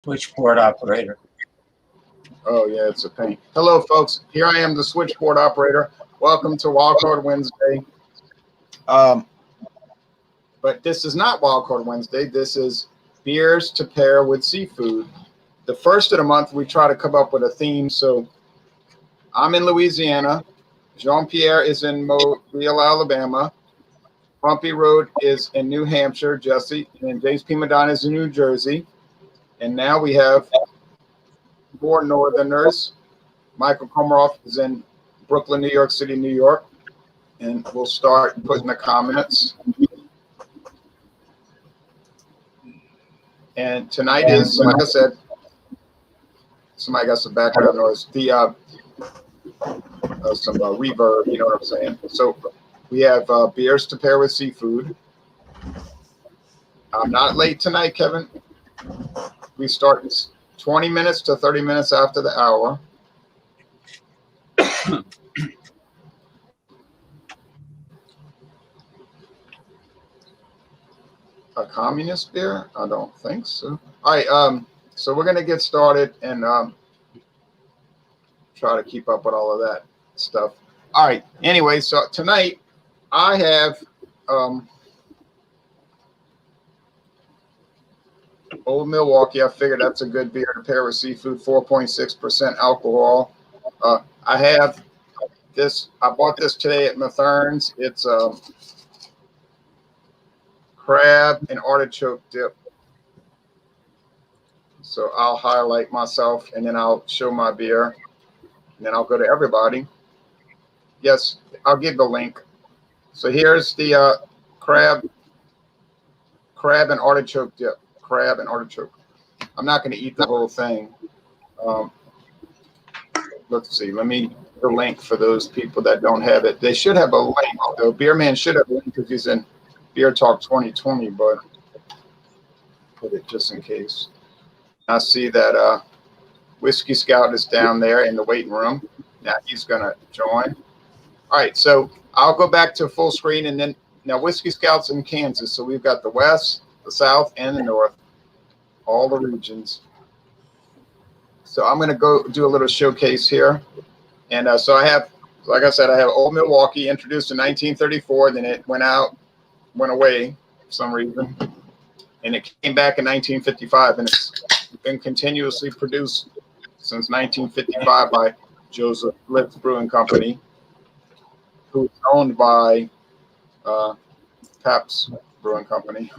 Switchboard operator. Oh, yeah, it's a pain. Hello, folks. Here I am, the switchboard operator. Welcome to Wildcard Wednesday. But this is not Wildcard Wednesday. This is beers to pair with seafood. The first of the month, we try to come up with a theme. So I'm in Louisiana. Jean-Pierre is in Mobile, Alabama. Bumpy Road is in New Hampshire, Jesse. And James P. Madonna is in New Jersey. And now we have more Northerners. Michael Komaroff is in Brooklyn, New York City, New York. And we'll start putting the comments. And tonight is, like I said, somebody got some background noise. The some reverb, you know what I'm saying? So we have beers to pair with seafood. I'm not late tonight, Kevin. We start 20 minutes to 30 minutes after the hour. A communist beer? I don't think so. All right, so we're gonna get started and try to keep up with all of that stuff. All right. Anyway, so tonight I have Old Milwaukee. I figured that's a good beer to pair with seafood. 4.6% alcohol. I have this. I bought this today at Mathern's. It's crab and artichoke dip. So I'll highlight myself and then I'll show my beer and then I'll go to everybody. Yes, I'll give the link. So here's the crab and artichoke dip. Crab and artichoke. I'm not going to eat the whole thing. Let's see. Let me the link for those people that don't have it. They should have a link. The beer man should have a link because he's in Beer Talk 2020, but put it just in case. I see that Whiskey Scout is down there in the waiting room. Now he's going to join. All right, so I'll go back to full screen, and then now Whiskey Scout's in Kansas, so we've got the West, the South, and the North, all the regions. So I'm going to go do a little showcase here. And so I have, like I said, I have Old Milwaukee, introduced in 1934, then it went away for some reason, and it came back in 1955, and it's been continuously produced since 1955 by Joseph Litz Brewing Company, who's owned by Pabst Brewing Company.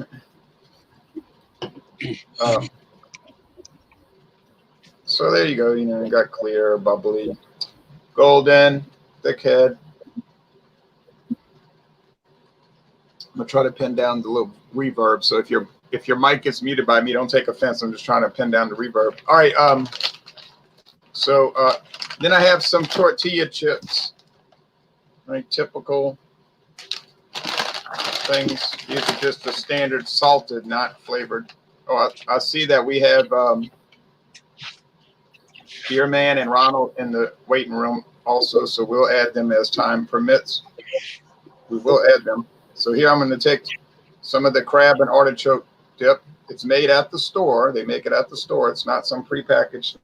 So there you go. You know, you got clear, bubbly, golden, thick head. I'm gonna try to pin down the little reverb. So if your mic gets muted by me, don't take offense. I'm just trying to pin down the reverb. All right. So then I have some tortilla chips. Right, typical things. These are just the standard salted, not flavored. Oh, I see that we have Beer Man and Ronald in the waiting room also, so we'll add them as time permits. We will add them. So here I'm going to take some of the crab and artichoke dip. It's made at the store. They make it at the store. It's not some prepackaged,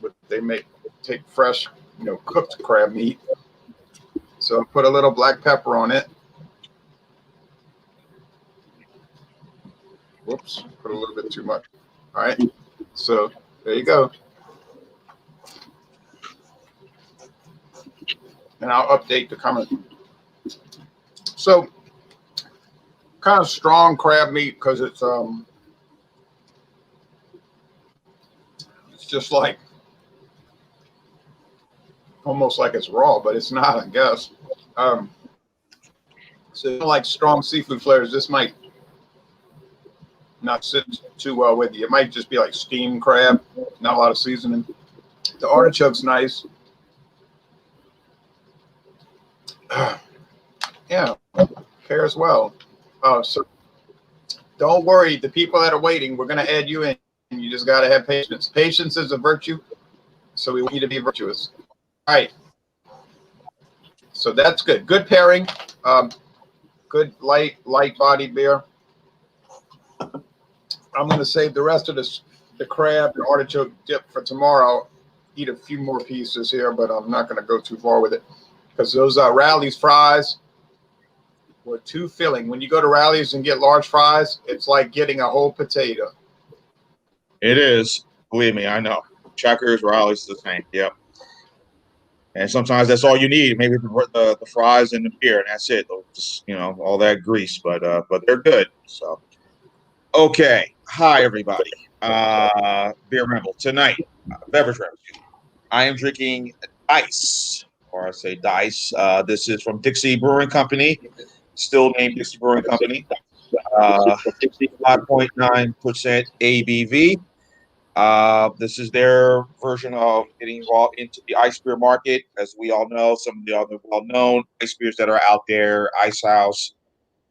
but they take fresh, cooked crab meat. So put a little black pepper on it. Whoops, put a little bit too much. All right, so there you go. And I'll update the comment. So kind of strong crab meat because it's just like almost like it's raw, but it's not, I guess. So like strong seafood flavors, this might not sit too well with you. It might just be like steamed crab, not a lot of seasoning. The artichoke's nice. Yeah, pairs well. So don't worry, the people that are waiting, we're going to add you in. You just got to have patience. Patience is a virtue, so we want you to be virtuous. All right. So that's good. Good pairing. Good light body beer. I'm going to save the rest of this the crab and artichoke dip for tomorrow. I'll eat a few more pieces here, but I'm not going to go too far with it because those Rally's fries were too filling. When you go to Rally's and get large fries, it's like getting a whole potato. It is. Believe me, I know. Checkers, Rally's the same. Yep. And sometimes that's all you need. Maybe the fries and the beer, and that's it. Just, all that grease, but they're good. So, okay. Hi, everybody. Beer Rebel tonight. Beverage Rebel. I am drinking Dice, or I say Dice. This is from Dixie Brewing Company, still named Dixie Brewing Company. 5.9% ABV. This is their version of getting involved into the ice beer market. As we all know, some of the other well-known ice beers that are out there, Ice House,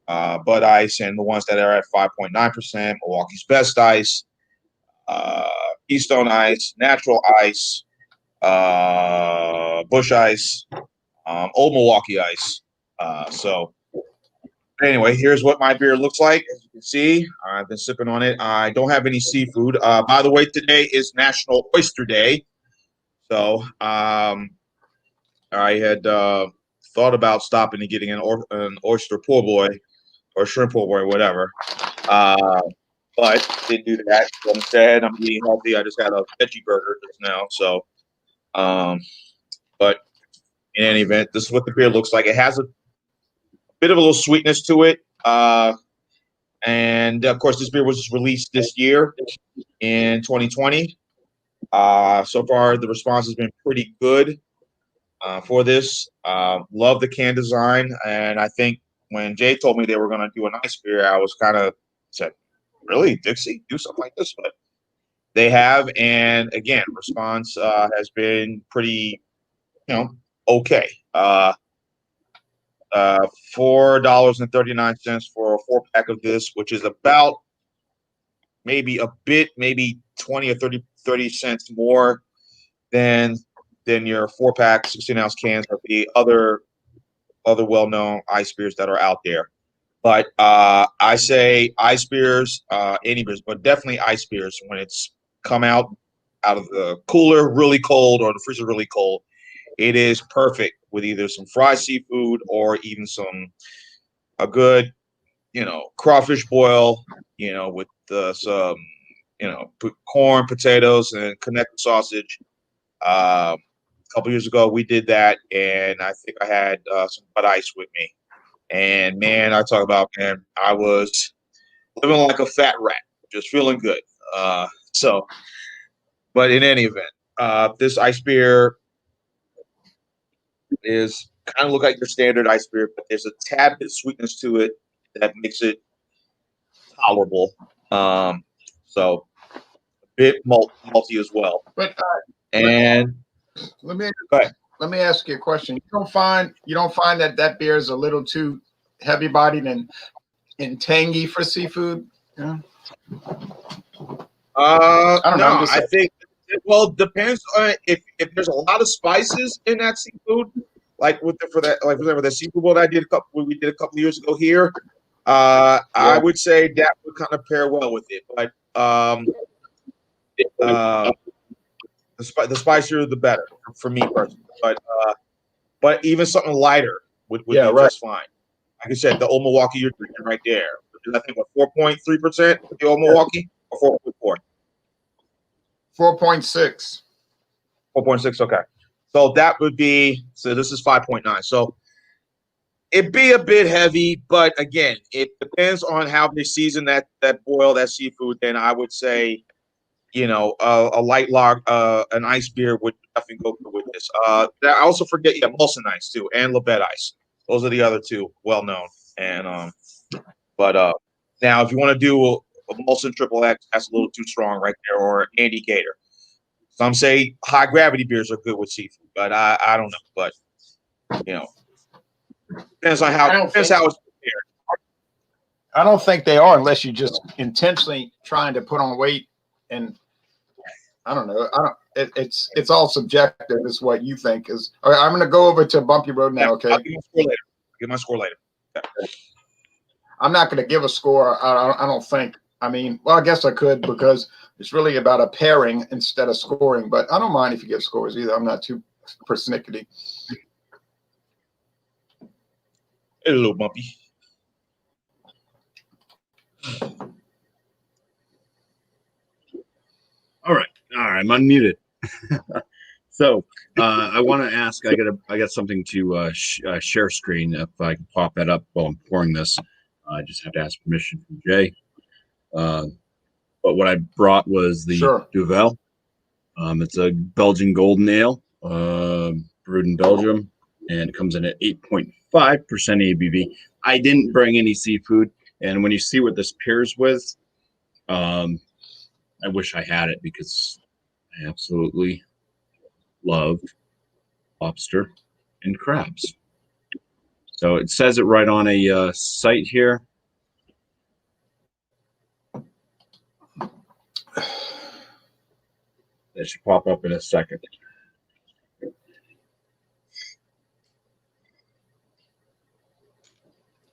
Bud Ice, and the ones that are at 5.9%, Milwaukee's Best Ice, Keystone Ice, Natural Ice, Bush Ice, Old Milwaukee Ice. So anyway, here's what my beer looks like. As you can see, I've been sipping on it. I don't have any seafood. By the way, today is National Oyster Day. So I had thought about stopping and getting an oyster poor boy or shrimp poor boy, whatever. But didn't do that. So instead, I'm eating healthy. I just had a veggie burger just now. So, but in any event, this is what the beer looks like. It has a bit of a little sweetness to it. And of course, this beer was released this year in 2020. So far, the response has been pretty good for this. Love the can design. And I think when Jay told me they were going to do an ice beer, I was kind of said, really, Dixie, do something like this? But they have. And again, response has been pretty, okay. $4.39 for a 4-pack of this, which is about maybe 20 or 30 cents more than your 4-pack 16-ounce cans of the other well-known ice beers that are out there. But I say ice beers, any beers, but definitely ice beers when it's come out of the cooler really cold or the freezer really cold. It is perfect with either some fried seafood or even a good, crawfish boil, with some, corn, potatoes, and connected sausage. A couple years ago, we did that, and I think I had some Bud Ice with me. And man, I was living like a fat rat, just feeling good. But in any event, this ice beer is kind of look like your standard ice beer, but there's a tad bit of sweetness to it that makes it tolerable. So a bit malty as well. But and let me ask you a question. You don't find that beer is a little too heavy bodied and tangy for seafood? Yeah. I don't know. I think it depends on if there's a lot of spices in that seafood, like with the seafood bowl that we did a couple of years ago here. I would say that would kind of pair well with it, but the spicier the better for me personally. But even something lighter would be just fine. Like I said, the Old Milwaukee you're drinking right there. I think 4.3% with the Old Milwaukee or 4.4. 4.6. 4.6. Okay, so that would be. So this is 5.9. So it'd be a bit heavy, but again, it depends on how they season that boil, that seafood. Then I would say, a light log, an ice beer would definitely go good with this. I also forget, Molson Ice too, and Labette Ice. Those are the other two well known. And but now if you want to do a Molson Triple X, that's a little too strong right there, or Andy Gator. Some say high gravity beers are good with seafood, but I don't know. But depends on how it's prepared. I don't think they are unless you just intentionally trying to put on weight, and I don't know. It's all subjective. Is what you think is. All right, I'm going to go over to Bumpy Road now. Okay. I'll give my score later. Okay. I'm not going to give a score. I don't think I mean, well, I guess I could because it's really about a pairing instead of scoring. But I don't mind if you give scores either. I'm not too persnickety. A little bumpy. All right, I'm unmuted. So I want to ask. I got something to share screen. If I can pop that up while I'm pouring this, I just have to ask permission from Jay. But what I brought was the Duvel. It's a Belgian golden ale, brewed in Belgium, and it comes in at 8.5% ABV. I didn't bring any seafood, and when you see what this pairs with, I wish I had it because I absolutely love lobster and crabs. So it says it right on a site here. That should pop up in a second.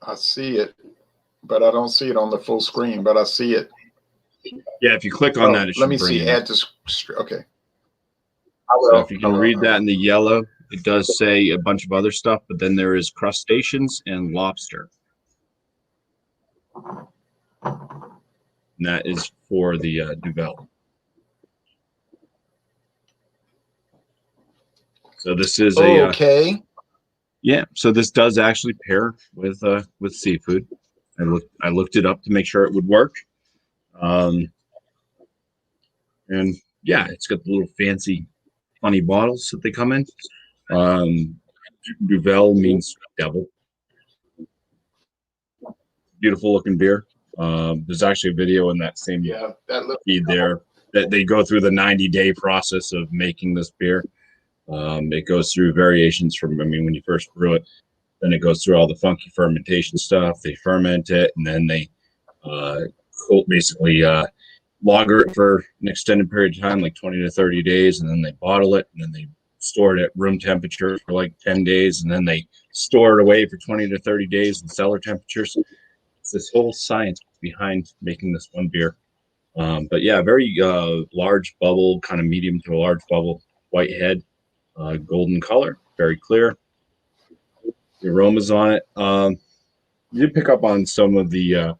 I see it, but I don't see it on the full screen, but I see it. Yeah, if you click on that, it should let me bring see. it. Add to okay. So if you can read that in the yellow, it does say a bunch of other stuff, but then there is crustaceans and lobster. And that is for the Duvel. So this is a okay. Yeah, so this does actually pair with seafood. I looked it up to make sure it would work. And yeah, it's got the little fancy, funny bottles that they come in. Duvel means devil. Beautiful looking beer. There's actually a video in that same feed there that they go through the 90-day process of making this beer. It goes through variations from, when you first brew it, then it goes through all the funky fermentation stuff. They ferment it, and then they basically lager it for an extended period of time, like 20 to 30 days, and then they bottle it, and then they store it at room temperature for like 10 days, and then they store it away for 20 to 30 days in cellar temperatures. It's this whole science behind making this one beer. But yeah, very large bubble, kind of medium to a large bubble, white head. Golden color, very clear. The aromas on it. You did pick up on some of the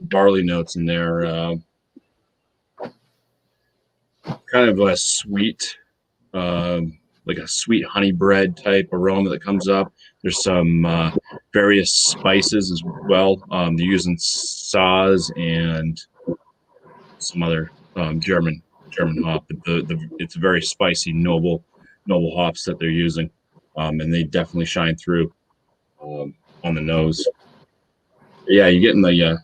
barley notes in there. Kind of a sweet, like a sweet honey bread type aroma that comes up. There's some various spices as well. They're using Saaz and some other German hop, but it's very spicy, noble hops that they're using, and they definitely shine through on the nose. Yeah, you're getting the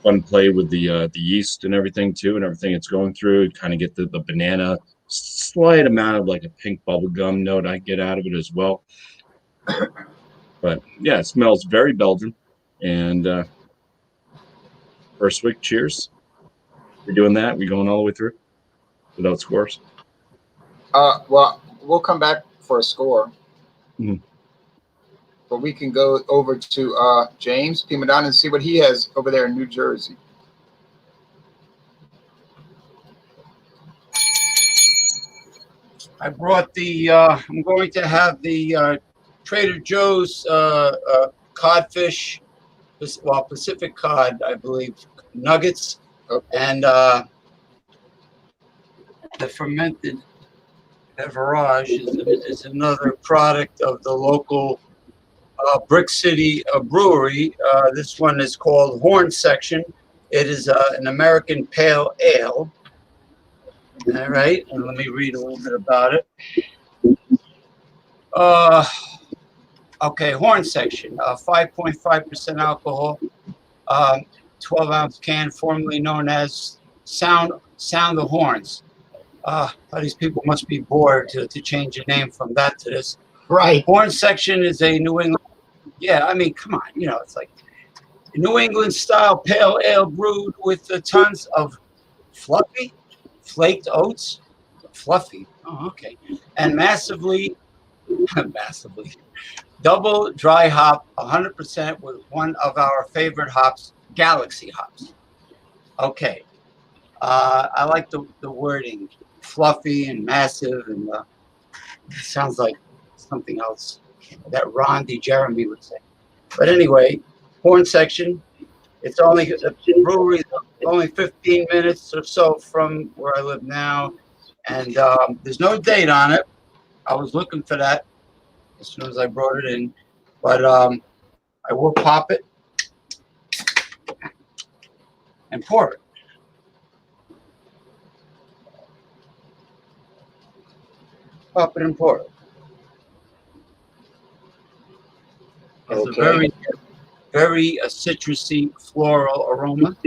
fun play with the yeast and everything too, and everything it's going through. You kind of get the banana, slight amount of like a pink bubblegum note I get out of it as well. But yeah, it smells very Belgian. And first week, cheers. We're doing that. We're going all the way through without scores. Well, we'll come back for a score. Mm-hmm. But we can go over to James P. Madonna and see what he has over there in New Jersey. I brought the, I'm going to have the Trader Joe's codfish, well, Pacific cod, I believe, nuggets. Okay. And the fermented beverage is another product of the local Brick City brewery. This one is called Horn Section. It is an American pale ale. All right, and let me read a little bit about it. Okay, Horn Section, 5.5% alcohol, 12-ounce can, formerly known as Sound the Horns. These people must be bored to change the name from that to this. Right. Horn Section is a New England. Yeah, I mean, come on, it's like a New England style pale ale brewed with tons of fluffy, flaked oats. Fluffy. Oh, okay. And massively double dry hop, 100% with one of our favorite hops, Galaxy hops. Okay. I like the wording, fluffy and massive, and it sounds like something else that Ron Jeremy would say. But anyway, horn section. It's only the brewery's only 15 minutes or so from where I live now, and there's no date on it. I was looking for that as soon as I brought it in, but I will pop it and pour it. Pop it and pour it. It's a very, very citrusy floral aroma.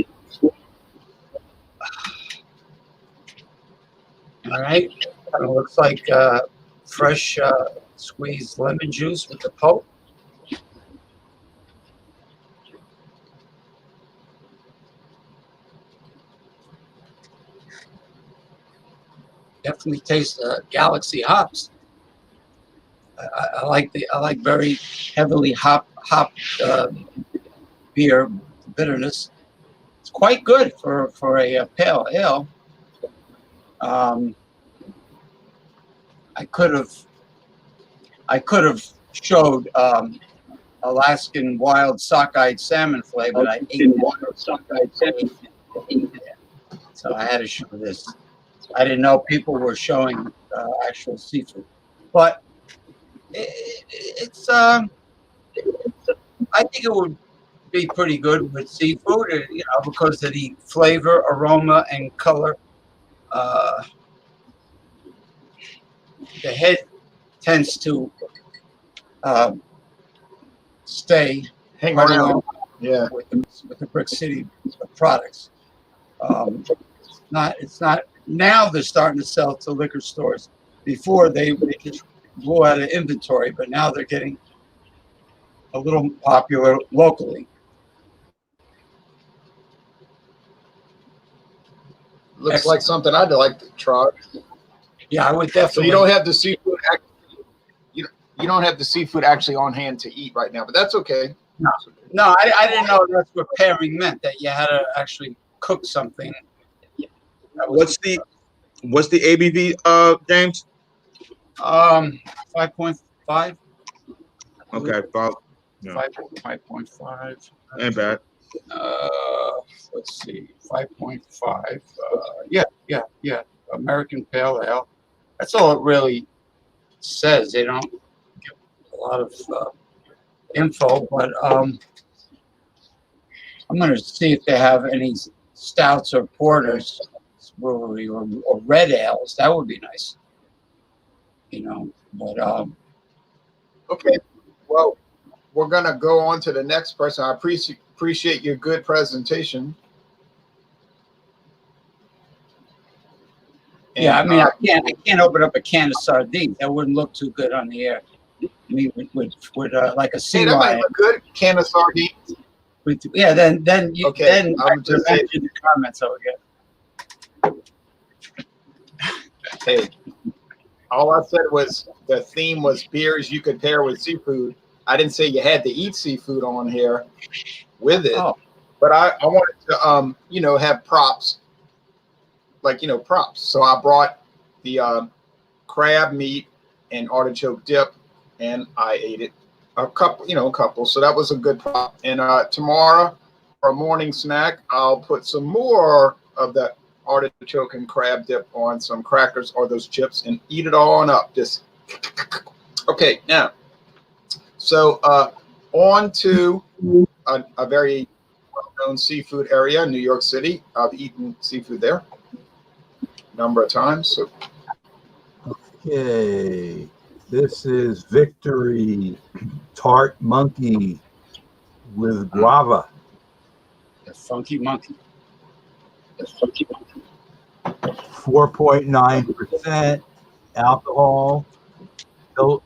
All right. It looks like fresh squeezed lemon juice with the pulp. Definitely tastes Galaxy hops. I like very heavily hopped beer bitterness. It's quite good for a pale ale. I could have showed Alaskan wild sockeye salmon flavor, but I ate that. So I had to show this. I didn't know people were showing actual seafood, but it's I think it would be pretty good with seafood, because of the flavor, aroma, and color. The head tends to stay Hang right around. along Yeah. with the Brick City products. It's not. Now they're starting to sell to liquor stores. Before they just blew out of inventory, but now they're getting a little popular locally. Looks like something I'd like to try. Yeah, I would So definitely. you don't have the seafood. You don't have the seafood actually on hand to eat right now, but that's okay. No, I didn't know that's what pairing meant. That you had to actually cook something. What's the ABV, James? 5.5. Okay, about yeah. 5.5. Ain't bad. Let's see, 5.5. Yeah. American Pale Ale. That's all it really says. They don't give a lot of info, but I'm going to see if they have any stouts or porters brewery or red ales. That would be nice. But Okay. Well, we're gonna go on to the next person. I appreciate your good presentation. yeah, I And, mean, I can't open up a can of sardines. That wouldn't look too good on the air. I mean, with like a sea hey, that might lion. look good. Can of sardines. Yeah, then Okay, then I'm I just can saying- imagine the comments I would get. Hey, all I said was the theme was beers you could pair with seafood. I didn't say you had to eat seafood on here with it, Oh. but I wanted to have props, props. So I brought the crab meat and artichoke dip, and I ate it a couple. So that was a good prop. And tomorrow for a morning snack, I'll put some more of that artichoke and crab dip on some crackers or those chips and eat it all on up. Just okay. Now, so on to a very well-known seafood area, New York City. I've eaten seafood there a number of times. So Okay, this is Victory Tart Monkey with Guava. The funky monkey. 4.9% alcohol,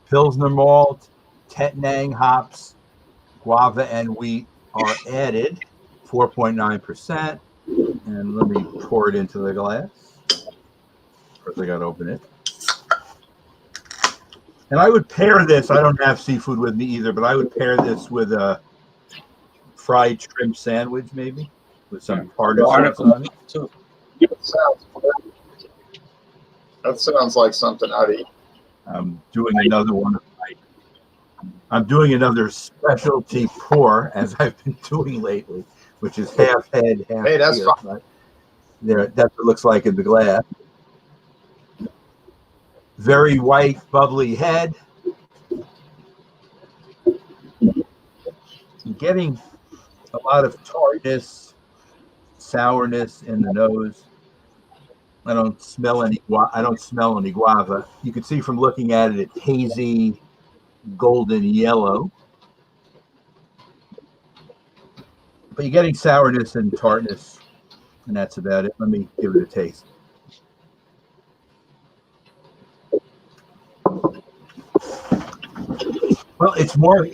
Pilsner malt, Tettnang hops, guava and wheat are added, 4.9%. And let me pour it into the glass. First, I got to open it. And I would pair this. I don't have seafood with me either, but I would pair this with a fried shrimp sandwich, maybe with some tartar sauce on it. Too. That sounds like something I'd eat. I'm doing another one. I'm doing another specialty pour, as I've been doing lately, which is half head, half Hey, that's beer. fine. There, that's what it looks like in the glass. Very white, bubbly head. I'm getting a lot of tartness, sourness in the nose. I don't smell any guava. You can see from looking at it, it's hazy, golden yellow. But you're getting sourness and tartness, and that's about it. Let me give it a taste. Well, it's more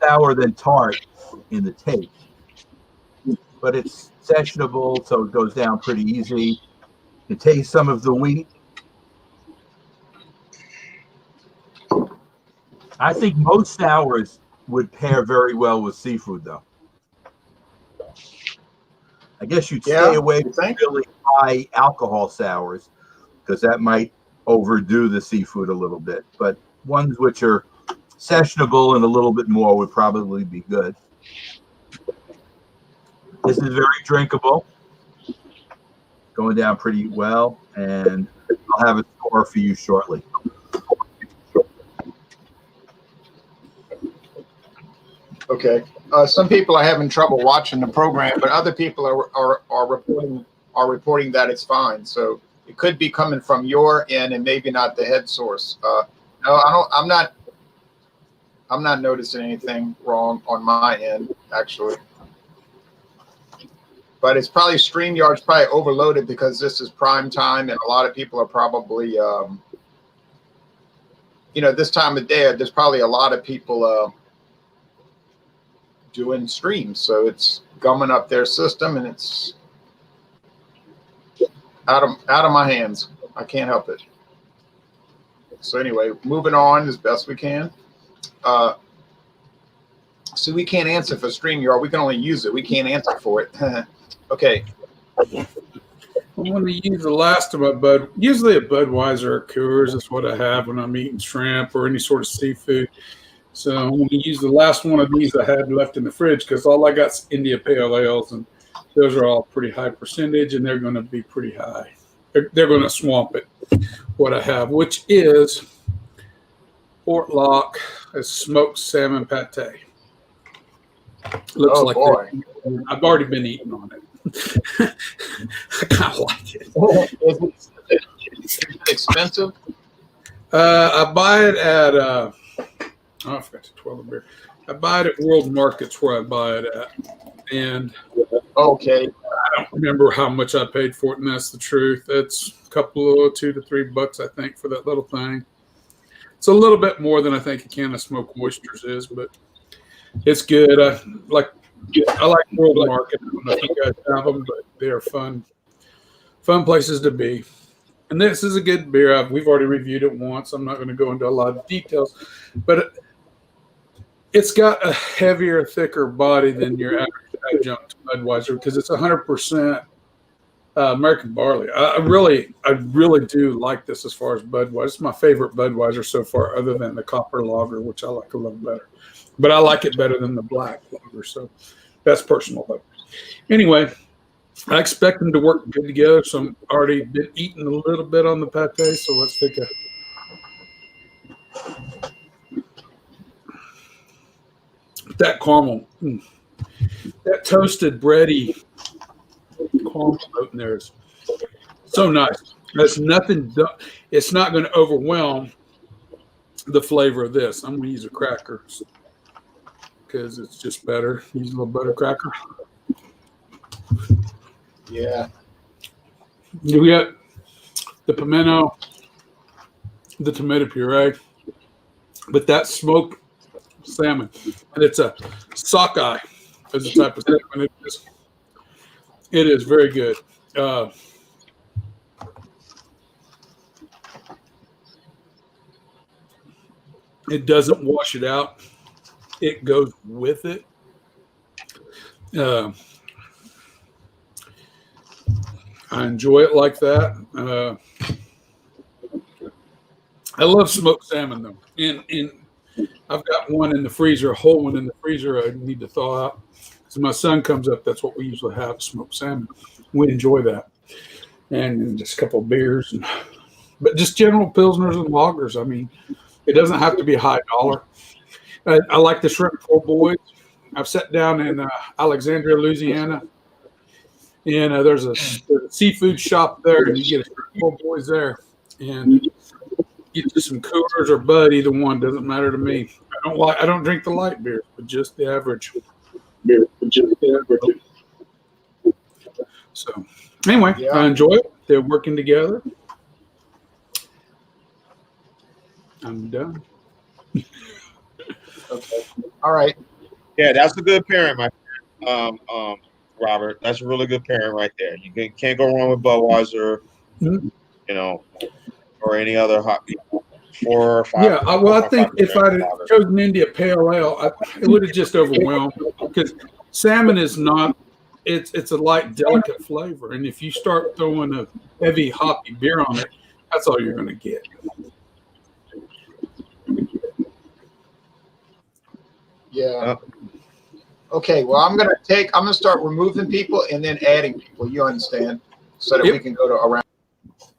sour than tart in the taste, but it's sessionable, so it goes down pretty easy. You taste some of the wheat. I think most sours would pair very well with seafood, though. I guess you'd stay away from really high alcohol sours because that might overdo the seafood a little bit. But ones which are sessionable and a little bit more would probably be good. This is very drinkable. Going down pretty well, and I'll have a score for you shortly. Okay. Some people are having trouble watching the program, but other people are reporting that it's fine. So it could be coming from your end and maybe not the head source. No, I'm not noticing anything wrong on my end, actually. But it's probably StreamYard's probably overloaded because this is prime time and a lot of people are probably, this time of day, there's probably a lot of people doing streams. So it's gumming up their system and it's out of my hands. I can't help it. So anyway, moving on as best we can. So we can't answer for StreamYard. We can only use it. We can't answer for it. Okay. I'm going to use the last of my usually a Budweiser or Coors is what I have when I'm eating shrimp or any sort of seafood. So I'm going to use the last one of these I had left in the fridge because all I got is India Pale Ales, and those are all pretty high percentage, and they're going to be pretty high. They're going to swamp it, what I have, which is Fort Lock, a smoked salmon pate. Looks like I've already been eating on it. I kind of like it. Is it expensive? I buy it at I forgot to 12 beer. I buy it at World Markets where I buy it at, and okay, I don't remember how much I paid for it, and that's the truth. It's a couple of $2 to $3, I think, for that little thing. It's a little bit more than I think a can of smoked oysters is, but it's good. I like World Market. I don't know if you guys have them, but they're fun places to be. And this is a good beer. We've already reviewed it once. I'm not going to go into a lot of details, but it's got a heavier, thicker body than your average adjunct Budweiser because it's 100% American barley. I really do like this as far as Budweiser. It's my favorite Budweiser so far, other than the Copper Lager, which I like a little better. But I like it better than the black lager, so that's personal. But anyway, I expect them to work good together. So I'm already been eating a little bit on the pate. So let's take that caramel, that toasted bready caramel in there is so nice. There's nothing. It's not going to overwhelm the flavor of this. I'm going to use a cracker because it's just better. Use a little butter cracker. Yeah. You get the pimento, the tomato puree, but that smoked salmon, and it's a sockeye as a type of salmon. It is very good. It doesn't wash it out. It goes with it. I enjoy it like that. I love smoked salmon though, and I've got one in the freezer, a whole one in the freezer. I need to thaw out. So my son comes up. That's what we usually have: smoked salmon. We enjoy that, and just a couple of beers, but just general pilsners and lagers. I mean, it doesn't have to be high dollar. I like the shrimp po' boys. I've sat down in Alexandria, Louisiana, and there's a seafood shop there, and you get a shrimp po' boys there, and get you some Coors or Bud. Either one doesn't matter to me. I don't drink the light beer, but just the average beer. So anyway, Yeah. I enjoy it. They're working together. I'm done. Okay. All right. Yeah, that's a good pairing, my friend. Robert. That's a really good pairing right there. Can't go wrong with Budweiser, Mhm. you know, or any other hot 4 or 5. Yeah, I think if I'd chosen India Pale Ale, it would have just overwhelmed because salmon is not. It's a light, delicate flavor, and if you start throwing a heavy hoppy beer on it, that's all you're going to get. Yeah. Okay. Well, I'm gonna start removing people and then adding people. You understand? So that Yep. we can go to around.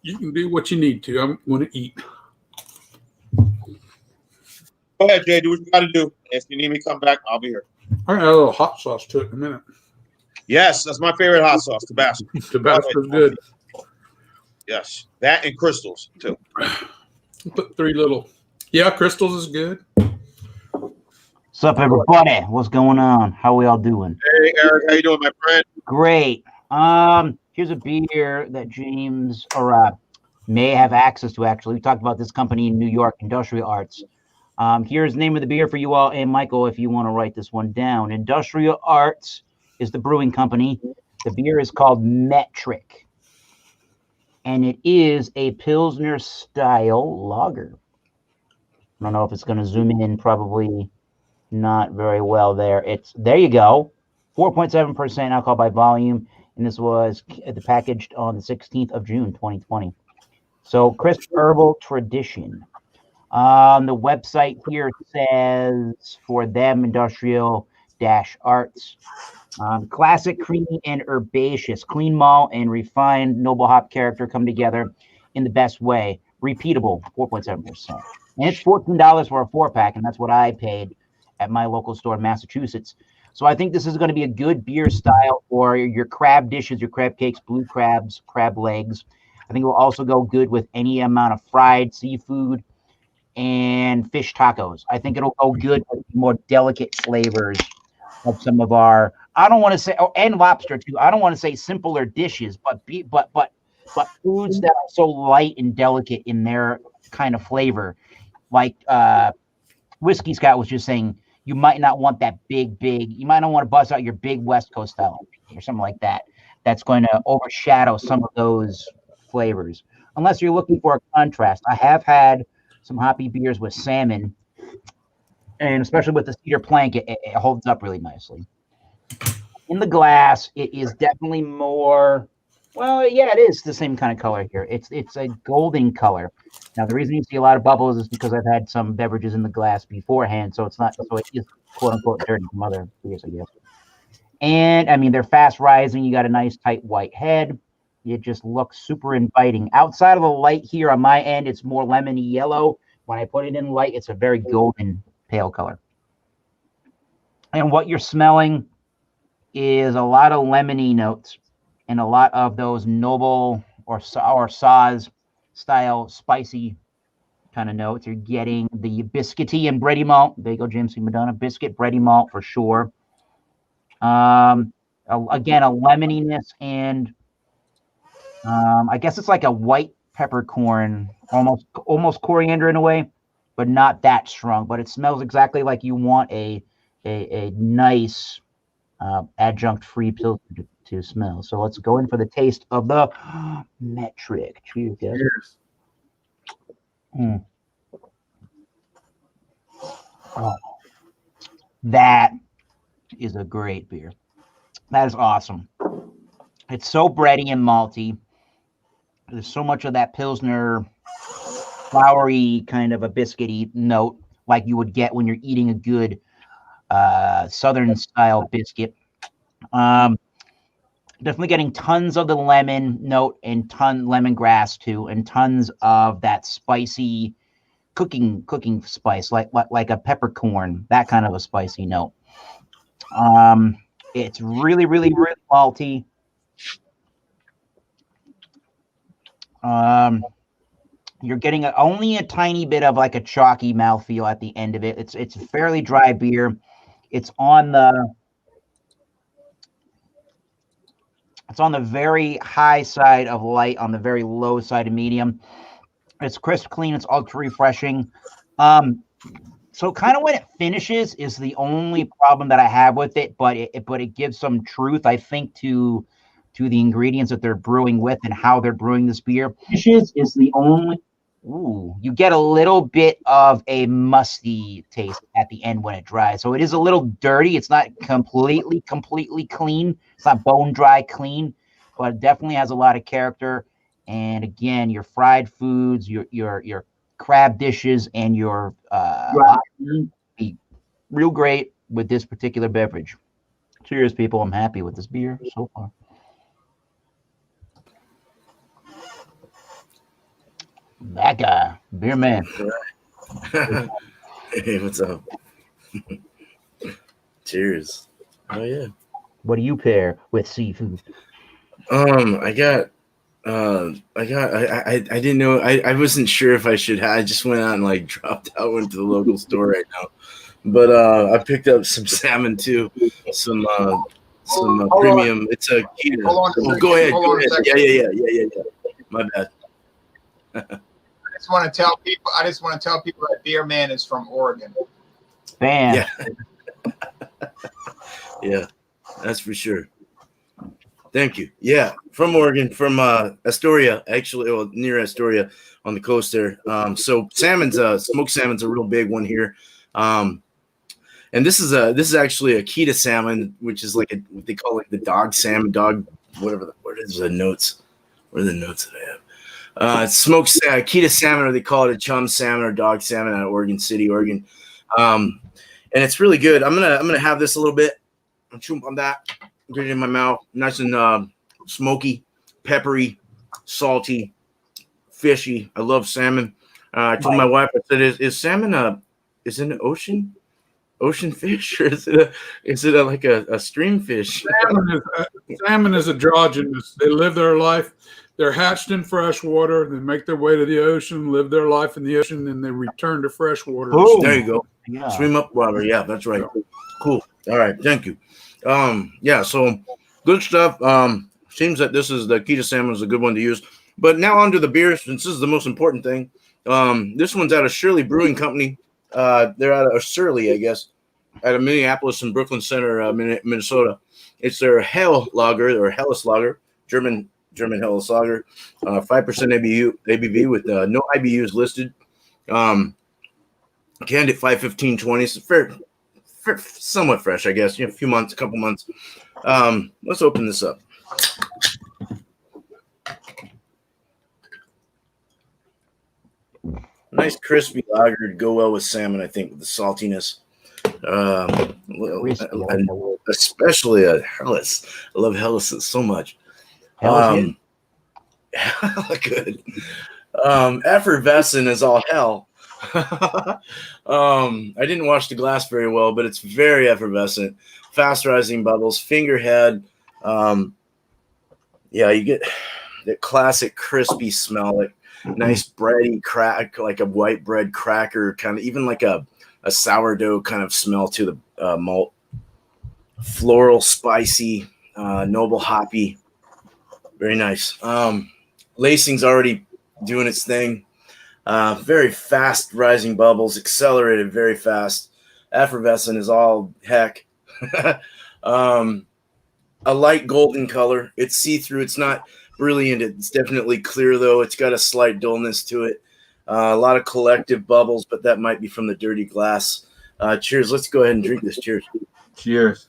You can do what you need to. I'm going to eat. Go ahead, Jay. Do what you got to do. If you need me to come back, I'll be here. I got a little hot sauce to it in a minute. Yes, that's my favorite hot sauce, Tabasco. Tabasco's good. Yes, that and crystals too. Put 3 little. Yeah, crystals is good. What's up, everybody? What's going on? How we all doing? Hey, Eric, how you doing, my friend? Great. Here's a beer that James may have access to. Actually, we talked about this company in New York, Industrial Arts. Here's the name of the beer for you all, and Michael, if you want to write this one down. Industrial Arts is the brewing company. The beer is called Metric, and it is a Pilsner style lager. I don't know if it's going to zoom in. Probably not very well there. There you go. 4.7% alcohol by volume. And this was packaged on the 16th of June, 2020. So crisp herbal tradition. The website here says for them, industrial-arts. Classic, creamy, and herbaceous. Clean malt and refined noble hop character come together in the best way. Repeatable, 4.7%. And it's $14 for a 4-pack, and that's what I paid at my local store in Massachusetts. So I think this is going to be a good beer style for your crab dishes, your crab cakes, blue crabs, crab legs. I think it will also go good with any amount of fried seafood and fish tacos. I think it'll go good with more delicate flavors of some of our, I don't want to say, and lobster too. I don't want to say simpler dishes, but foods that are so light and delicate in their kind of flavor. Like Whiskey Scott was just saying, you might not want that big, you might not want to bust out your big West Coast style or something like that. That's going to overshadow some of those flavors. Unless you're looking for a contrast. I have had some hoppy beers with salmon, and especially with the cedar plank, it holds up really nicely. In the glass, it is definitely more, well, yeah, it is the same kind of color here. It's a golden color. Now, the reason you see a lot of bubbles is because I've had some beverages in the glass beforehand, so it is quote unquote dirty from other beers, I guess. And I mean, they're fast rising. You got a nice tight white head. It just looks super inviting. Outside of the light here on my end, it's more lemony yellow. When I put it in light, it's a very golden pale color. And what you're smelling is a lot of lemony notes and a lot of those noble or Saaz style spicy kind of notes. You're getting the biscuity and bready malt. There you go, James C. Madonna. Biscuit, bready malt for sure. Again, a lemoniness and I guess it's like a white peppercorn, almost coriander in a way, but not that strong. But it smells exactly like you want a nice adjunct-free pill to smell. So let's go in for the taste of the Metric. Cheers, guys. Cheers. Oh, that is a great beer. That is awesome. It's so bready and malty. There's so much of that Pilsner floury kind of a biscuity note like you would get when you're eating a good Southern style biscuit. Definitely getting tons of the lemon note and lemongrass too, and tons of that spicy cooking spice, like a peppercorn, that kind of a spicy note. It's really, really, really malty. You're getting only a tiny bit of like a chalky mouthfeel at the end of it. It's a fairly dry beer. It's on the very high side of light, on the very low side of medium. It's crisp, clean. It's ultra refreshing. So kind of when it finishes is the only problem that I have with it, but it gives some truth, I think, to the ingredients that they're brewing with and how they're brewing this beer. Finishes is the only. Ooh, you get a little bit of a musty taste at the end when it dries. So it is a little dirty. It's not completely clean. It's not bone dry clean, but it definitely has a lot of character. And again, your fried foods, your crab dishes, and your be real great with this particular beverage. Cheers, people. I'm happy with this beer so far. That guy, beer man. Hey, what's up? Cheers. Oh yeah. What do you pair with seafood? I didn't know. I wasn't sure if I should. I just went out and like dropped out, went to the local store right now. But I picked up some salmon too. Some premium. It's a keto. Oh, go ahead. Go ahead. Yeah. My bad. I just want to tell people that Beer Man is from Oregon. Bam. Yeah. Yeah, that's for sure. Thank you. Yeah, from Oregon, from Astoria, actually, well, near Astoria on the coast there. So salmon's smoked salmon's a real big one here. And this is actually a Kita salmon, which is like what they call like the dog salmon, whatever. What are the notes? What are the notes that I have? Smoked Kita salmon, or they call it a chum salmon or dog salmon out of Oregon City, Oregon. And it's really good. I'm gonna have this a little bit. I'm chewing on that. Get it in my mouth. Nice and smoky, peppery, salty, fishy. I love salmon. I told my wife, I said, "Is salmon is it an ocean fish, or is it like a stream fish?" Salmon is androgynous. They live their life. They're hatched in fresh water. They make their way to the ocean, live their life in the ocean, and they return to fresh water. Boom. There you go. Yeah. Swim up water. Yeah, that's right. Cool. All right. Thank you. Yeah, so good stuff. Seems that this is the Kita salmon is a good one to use. But now on to the beer, since this is the most important thing. This one's out of Shirley Brewing Company. They're out of Shirley, I guess, out of Minneapolis and Brooklyn Center, Minnesota. It's their Hell Lager or Helles Lager, German Helles Lager, 5% ABV with no IBUs listed. Canned at 5/15/20. It's fair, somewhat fresh, I guess. A couple months. Let's open this up. Nice crispy lager to go well with salmon, I think, with the saltiness. Especially a Helles. I love Helles so much. Good. Effervescent is all hell. I didn't wash the glass very well, but it's very effervescent. Fast rising bubbles, fingerhead. Yeah, you get the classic crispy smell, like nice bready crack, like a white bread cracker, kind of even like a sourdough kind of smell to the malt. Floral, spicy, noble hoppy. Very nice. Lacing's already doing its thing. Very fast rising bubbles, accelerated very fast. Effervescent is all heck. A light golden color. It's see-through. It's not brilliant. It's definitely clear, though. It's got a slight dullness to it. A lot of collective bubbles, but that might be from the dirty glass. Cheers. Let's go ahead and drink this. Cheers. Cheers.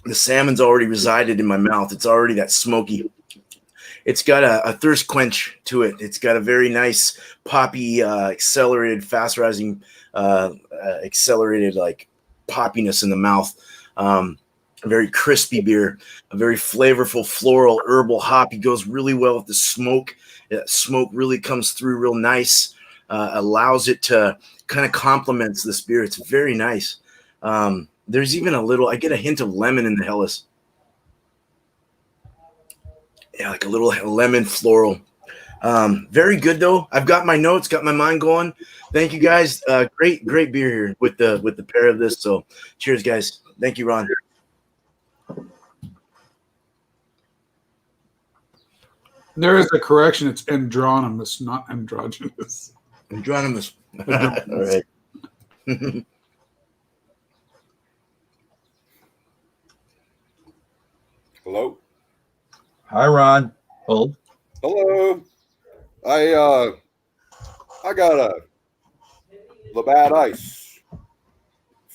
The salmon's already resided in my mouth. It's already that smoky. It's got a thirst quench to it. It's got a very nice poppy, accelerated, fast rising, accelerated like poppiness in the mouth. A very crispy beer, a very flavorful, floral, herbal hop. It goes really well with the smoke. Smoke really comes through real nice. Allows it to kind of complements this beer. It's very nice. There's even I get a hint of lemon in the Helles. Yeah, like a little lemon floral. Very good though. I've got my notes, got my mind going. Thank you guys. Great beer here with the pair of this. So cheers, guys. Thank you, Ron. There is a correction. It's andronymous, not androgynous. Andronymous. All right. Hello. Hi, Ron. Hold. Hello. I got a Labatt Ice,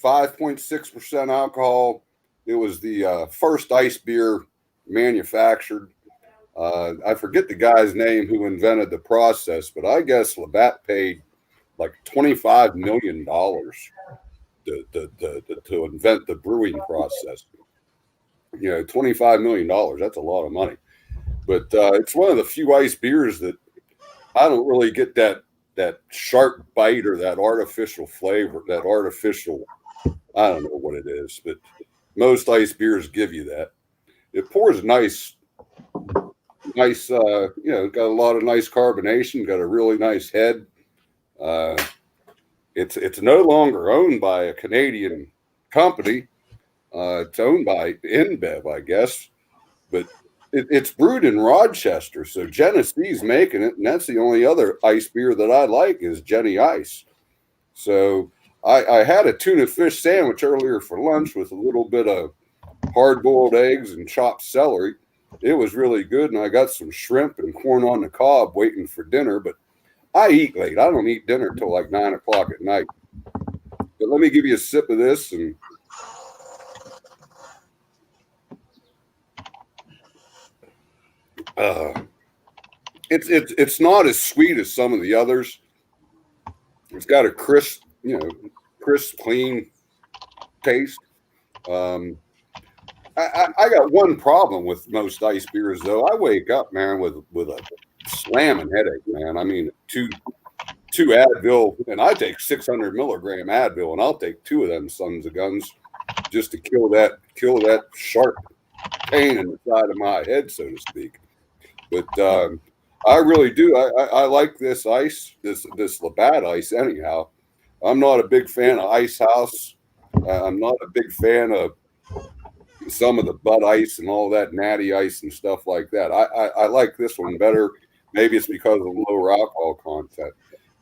5.6% alcohol. It was the first ice beer manufactured. I forget the guy's name who invented the process, but I guess Labatt paid like $25 million to invent the brewing process. You know, $25 million. That's a lot of money. But it's one of the few ice beers that I don't really get that sharp bite or that artificial flavor, that artificial, I don't know what it is, but most ice beers give you that. It pours nice, got a lot of nice carbonation, got a really nice head. It's no longer owned by a Canadian company. It's owned by InBev, I guess, but it's brewed in Rochester, so Genesee's making it, and that's the only other ice beer that I like is Jenny Ice. So I had a tuna fish sandwich earlier for lunch with a little bit of hard-boiled eggs and chopped celery. It was really good, and I got some shrimp and corn on the cob waiting for dinner, but I eat late. I don't eat dinner till like 9 o'clock at night. But let me give you a sip of this, and it's not as sweet as some of the others. It's got a crisp, clean taste. I got one problem with most ice beers, though. I wake up, man, with a slamming headache, man. I mean, two Advil, and I take 600 milligram Advil, and I'll take 2 of them sons of guns just to kill that sharp pain in the side of my head, so to speak. But I really do. I like this ice, this Labatt Ice. Anyhow, I'm not a big fan of Ice House. I'm not a big fan of some of the Bud Ice and all that natty ice and stuff like that. I like this one better. Maybe it's because of the lower alcohol content.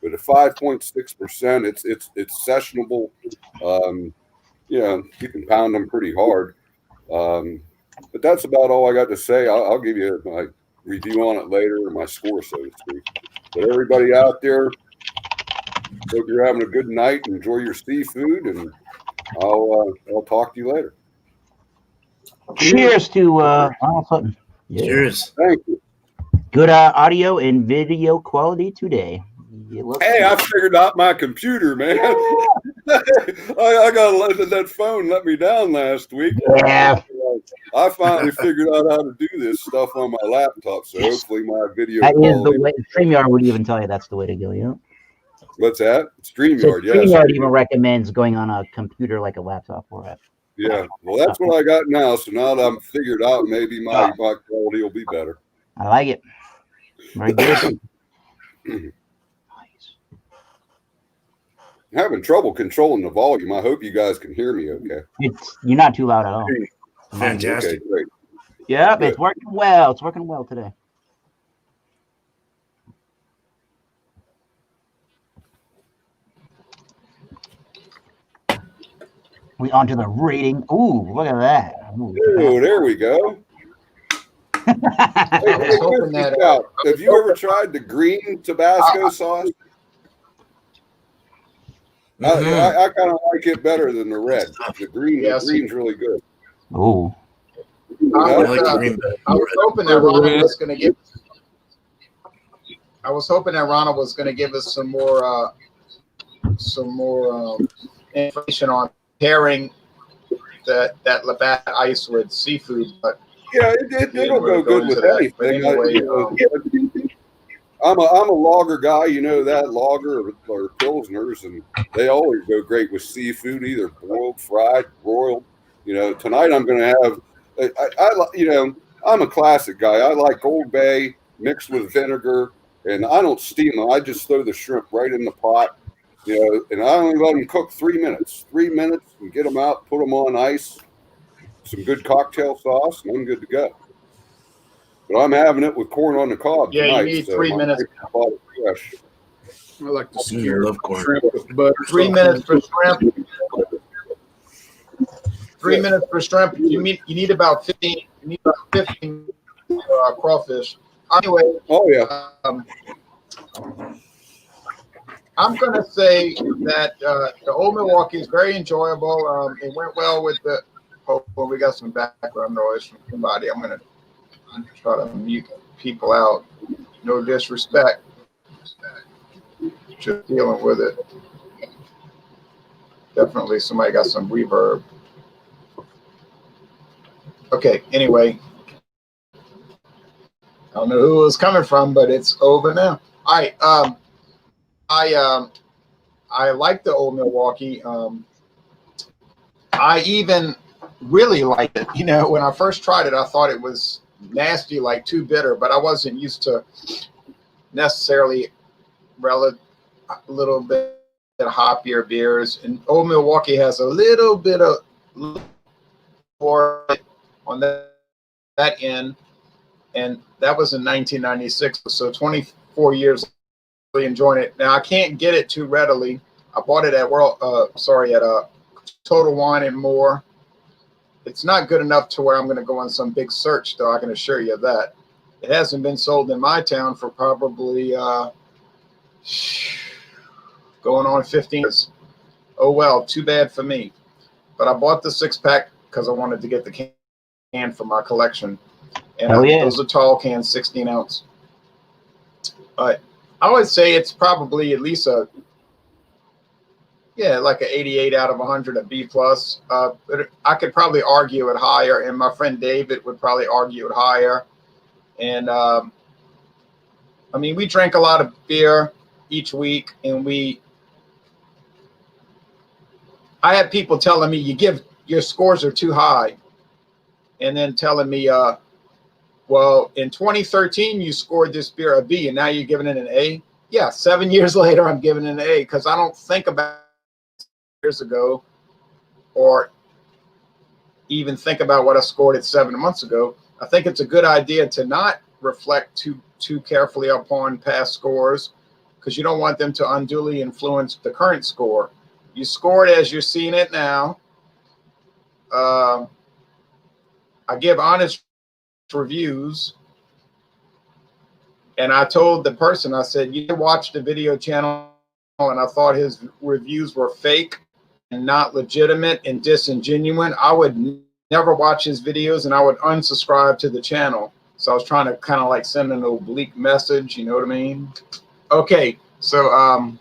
But at 5.6%, it's sessionable. You can pound them pretty hard. But that's about all I got to say. I'll give you my review on it later, or my score, so to speak. But everybody out there, hope you're having a good night. Enjoy your seafood, and I'll talk to you later. Cheers to Arnold Sutton. Yeah. Cheers. Thank you. Good audio and video quality today. Hey, I figured out my computer, man. I got that phone let me down last week. Yeah. I finally figured out how to do this stuff on my laptop, so hopefully my video That is quality. the way. StreamYard would even tell you that's the way to go. Yeah. What's that? So StreamYard, yes. StreamYard even recommends going on a computer like a laptop or a. Yeah, well, that's what I got now. So now that I'm figured out, maybe my quality will be better. I like it. Very good. I'm having trouble controlling the volume. I hope you guys can hear me okay. You're not too loud at all. Fantastic. Okay, great. Yep, Good. it's working well. It's working well today. We on to the rating. Ooh, look at that. Ooh, Oh, there we go. Hey, check hoping this that, out. Have you ever tried the green Tabasco sauce? I kind of like it better than the red. The green, Yeah, the green's really good. Oh, I I like the was, green better. I was hoping that Ronald was going to give. I was hoping that Ronald was going to give us some more information on pairing that Labatt ice with seafood, but Yeah, it'll go good with anything. But anyway, I'm a lager guy, you know that, lager or pilsners, and they always go great with seafood, either boiled, fried, broiled. You know, tonight I'm going to have. I'm a classic guy. I like Old Bay mixed with vinegar, and I don't steam them. I just throw the shrimp right in the pot, you know, and I only let them cook 3 minutes. 3 minutes, and get them out, put them on ice, some good cocktail sauce, and I'm good to go. But I'm having it with corn on the cob yeah, tonight. you need so 3 my minutes. wife bought it fresh. I like to I skewer love corn. shrimp with butter. 3 minutes for shrimp. 3 Yeah. minutes for shrimp. You need about 15. You need about 15 crawfish. Anyway, Oh yeah. I'm going to say that the Old Milwaukee is very enjoyable. It went well with the. Oh, well, we got some background noise from somebody. I'm going to try to mute people out. No disrespect. Just dealing with it. Definitely somebody got some reverb. Okay, anyway. I don't know who it was coming from, but it's over now. All right. I like the Old Milwaukee. I even really liked it. You know, when I first tried it, I thought it was nasty, like too bitter, but I wasn't used to necessarily a little bit hoppier beers. And Old Milwaukee has a little bit of more on that end, and that was in 1996. So 24 years really enjoying it. Now I can't get it too readily. I bought it at Total Wine and More. It's not good enough to where I'm going to go on some big search, though. I can assure you that it hasn't been sold in my town for probably going on 15 years. Oh well, too bad for me. But I bought the 6-pack because I wanted to get the can for my collection, and those are tall cans, 16 ounce. But I would say it's probably at least like an 88 out of 100, a B plus. But I could probably argue it higher, and my friend David would probably argue it higher. And I mean, we drank a lot of beer each week, and I had people telling me your scores are too high, and then telling me, well, in 2013 you scored this beer a B, and now you're giving it an A. Yeah, 7 years later I'm giving it an A because I don't think about years ago, or even think about what I scored it 7 months ago. I think it's a good idea to not reflect too carefully upon past scores, because you don't want them to unduly influence the current score. You score it as you're seeing it now. I give honest reviews, and I told the person, I said, you watched the video channel and I thought his reviews were fake and not legitimate and disingenuous, I would never watch his videos, and I would unsubscribe to the channel. So I was trying to kind of like send an oblique message, you know what I mean? Okay, so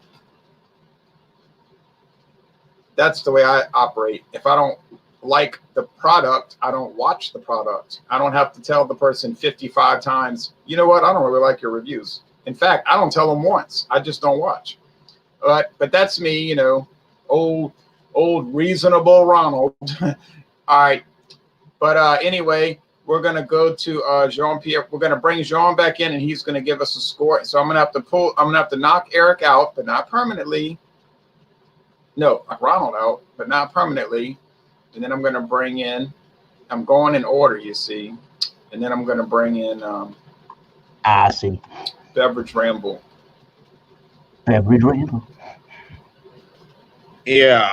that's the way I operate. If I don't like the product, I don't watch the product. I don't have to tell the person 55 times, you know what, I don't really like your reviews. In fact, I don't tell them once. I just don't watch. But that's me, you know, old reasonable Ronald. All right. But anyway, we're going to go to Jean-Pierre. We're going to bring Jean back in, and he's going to give us a score. So I'm going to have to knock Eric out, but not permanently. No, Ronald out, but not permanently. And then I'm going to bring in, I'm going in order, you see. And then I'm going to bring in I see. Beverage Ramble. Beverage Ramble. Yeah.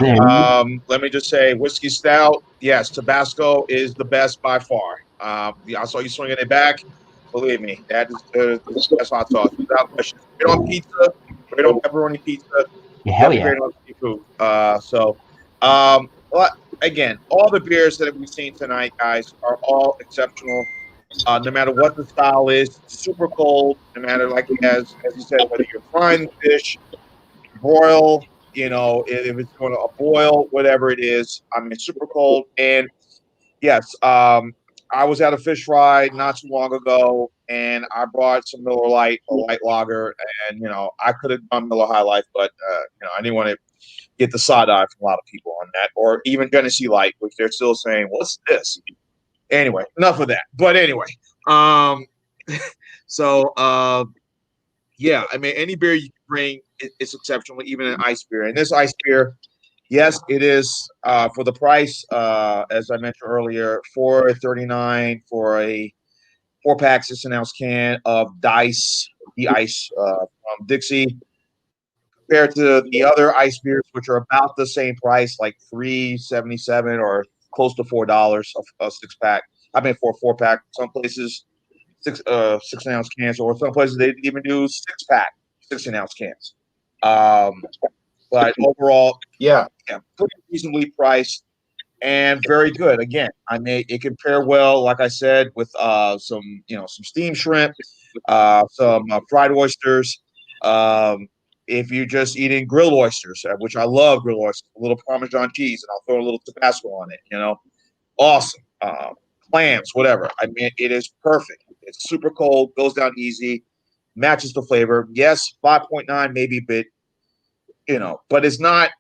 Let me just say, whiskey stout. Yes, Tabasco is the best by far. I saw you swinging it back. Believe me, that is the best hot sauce without question. Straight on pizza, straight on pepperoni pizza. Yeah, hell yeah. Definitely great on seafood. But again, all the beers that we've seen tonight, guys, are all exceptional. No matter what the style is, super cold. No matter as you said, whether you're frying fish, broil, if it's going to a boil, whatever it is. I mean, super cold. And yes, I was at a fish fry not too long ago, and I brought some Miller Lite, a light lager, and I could have done Miller High Life, but I didn't want to get the side eye from a lot of people on that, or even Genesee Light, which they're still saying, "What's this?" Anyway, enough of that. But anyway, yeah, I mean, any beer you bring, it's exceptional, even an ice beer. And this ice beer, yes, it is for the price. As I mentioned earlier, $4.39 for a 4-pack 6-ounce can of Dice, the ice from Dixie, compared to the other ice beers, which are about the same price, like $3.77 or close to $4 a 6-pack. I mean, for a 4-pack. Some places 6-ounce cans, or some places they even do 6-pack 16-ounce cans. But overall, yeah, pretty reasonably priced and very good. Again, I mean, it can pair well, like I said, with some steamed shrimp, some fried oysters. If you're just eating grilled oysters, which I love grilled oysters, a little Parmesan cheese, and I'll throw a little Tabasco on it. Awesome. Clams, whatever. I mean, it is perfect. It's super cold, goes down easy, matches the flavor. Yes, 5.9 maybe a bit, but it's not.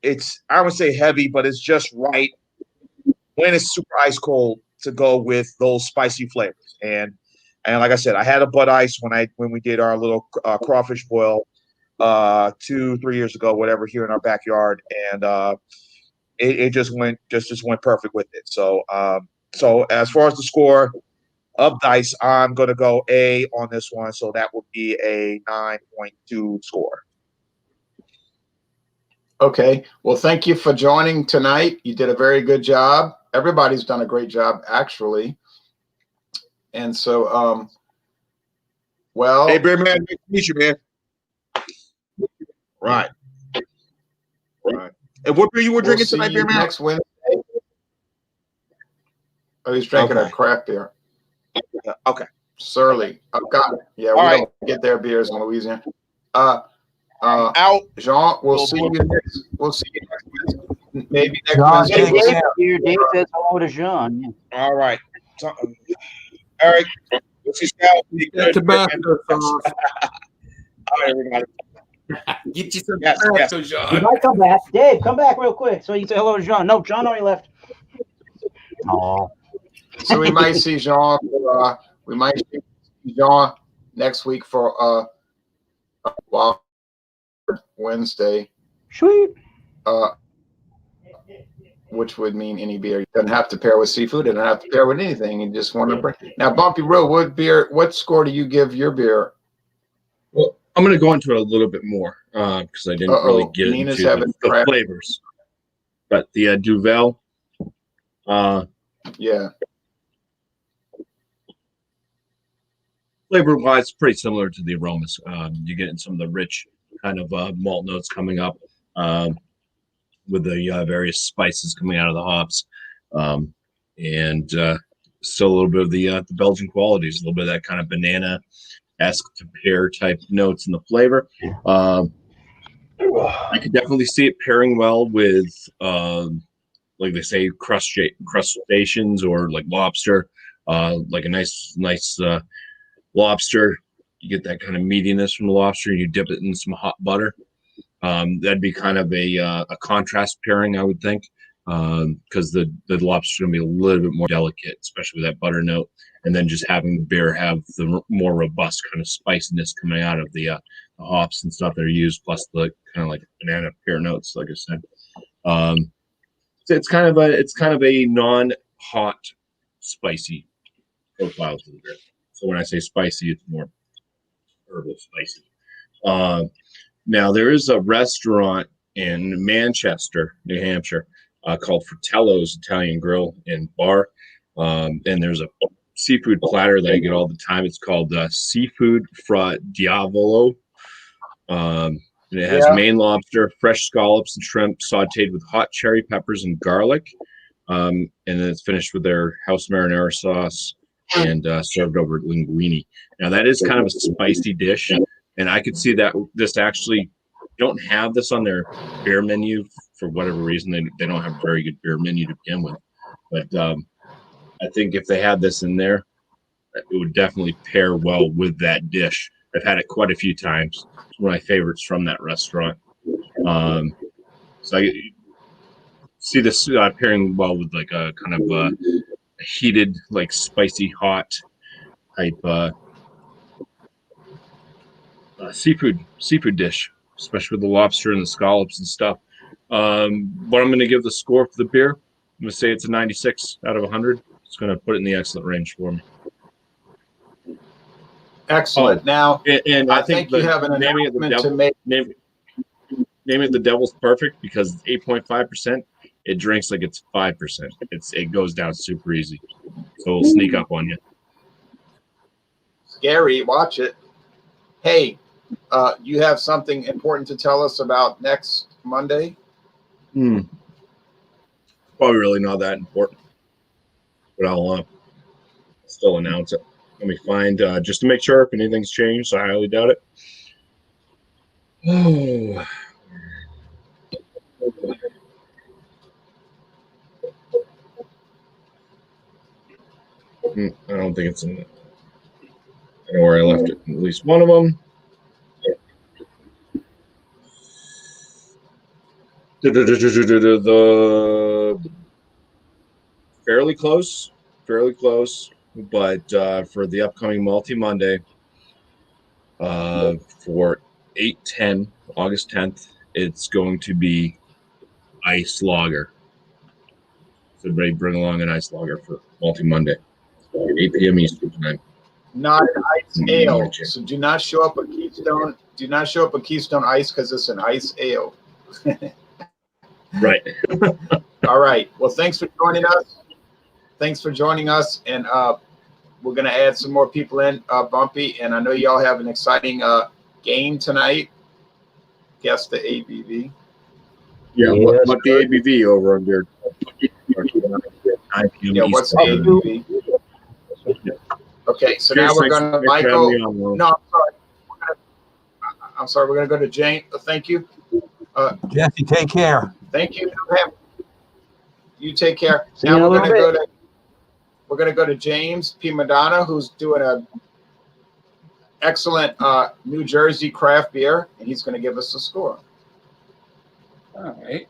I would say heavy, but it's just right when it's super ice cold to go with those spicy flavors. And like I said, I had a Bud Ice when we did our little crawfish boil 2-3 years ago, whatever, here in our backyard, and it just went perfect with it. So as far as the score of Dice, I'm going to go A on this one. So that would be a 9.2 score. Okay. Well, thank you for joining tonight. You did a very good job. Everybody's done a great job, actually. And so, well. Hey, Beer Man, nice to meet you, man. Right. And what beer you were drinking tonight, Beer Man? Next Wednesday. Oh, he's drinking a craft beer. Okay. Surly. I've got it. Yeah, we don't get their beers in Louisiana. Out. Jean, we'll see you next. We'll see you next Wednesday. Maybe next Wednesday. Dave says hello to Jean. All right. Eric, what's your style? Tabasco sauce. All right, everybody. Get you some Tabasco, Jean. You might come back. Dave, come back real quick so you can say hello to Jean. No, John already left. Oh. So we might see Jean. We might see Jean next week for Wednesday. Sweet. Which would mean any beer. It doesn't have to pair with seafood. It doesn't have to pair with anything. You just want to bring. Now, Bumpy Road, what score do you give your beer? Well, I'm going to go into it a little bit more because I didn't really get into the flavors. But the Duvel, yeah. Flavor-wise, pretty similar to the aromas. You're getting some of the rich kind of malt notes coming up with the various spices coming out of the hops, and still a little bit of the Belgian qualities, a little bit of that kind of banana-esque to pear type notes in the flavor. I could definitely see it pairing well with, like they say, crustaceans or like lobster, like a nice lobster. You get that kind of meatiness from the lobster, and you dip it in some hot butter. That'd be kind of a contrast pairing, I would think, because the lobster's going to be a little bit more delicate, especially with that butter note, and then just having the beer have the more robust kind of spiciness coming out of the hops and stuff that are used, plus the kind of like banana pear notes, like I said. So it's kind of a non-hot, spicy profile to the beer. So when I say spicy, it's more herbal spicy. Now, there is a restaurant in Manchester, New Hampshire, called Fratello's Italian Grill and Bar. And there's a seafood platter that I get all the time. It's called Seafood Fra Diavolo. And it has Yeah. Maine lobster, fresh scallops, and shrimp sauteed with hot cherry peppers and garlic. And then it's finished with their house marinara sauce and served over linguine. Now, that is kind of a spicy dish. And I could see that this actually don't have this on their beer menu for whatever reason. They don't have a very good beer menu to begin with. But I think if they had this in there, it would definitely pair well with that dish. I've had it quite a few times. It's one of my favorites from that restaurant. So I see this pairing well with like a kind of a heated, like spicy hot type seafood dish, especially with the lobster and the scallops and stuff. What I'm going to give the score for the beer, I'm going to say it's a 96 out of 100. It's going to put it in the excellent range for me. Excellent. Now, and I think you have an announcement to make. Name it the Devil's Perfect because it's 8.5%. It drinks like it's 5%. It goes down super easy, so it'll sneak up on you. Scary, watch it. Hey, you have something important to tell us about next Monday? Probably really not that important, but I'll still announce it. Let me find just to make sure if anything's changed. I highly doubt it. Oh. I don't think it's in there. I know where I left it. At least one of them. The fairly close, but for the upcoming Multi Monday, for 8/10, August 10th, it's going to be ice lager. So everybody bring along an ice lager for Multi Monday, 8 p.m. Eastern time. Not an ice ale. So do not show up at Keystone. Do not show up at Keystone Ice because it's an ice ale. Right. All right. Well, thanks for joining us. And we're going to add some more people in, Bumpy. And I know y'all have an exciting game tonight. Guess the ABV. Yeah, what the ABV over on there? Yeah, what's the ABV? Okay, so now we're going to Michael. No, I'm sorry. We're going to go to Jane. Thank you. Jesse, take care. Thank you. You take care. Now we're going to go to James P. Madonna, who's doing a excellent New Jersey craft beer, and he's going to give us a score. All right.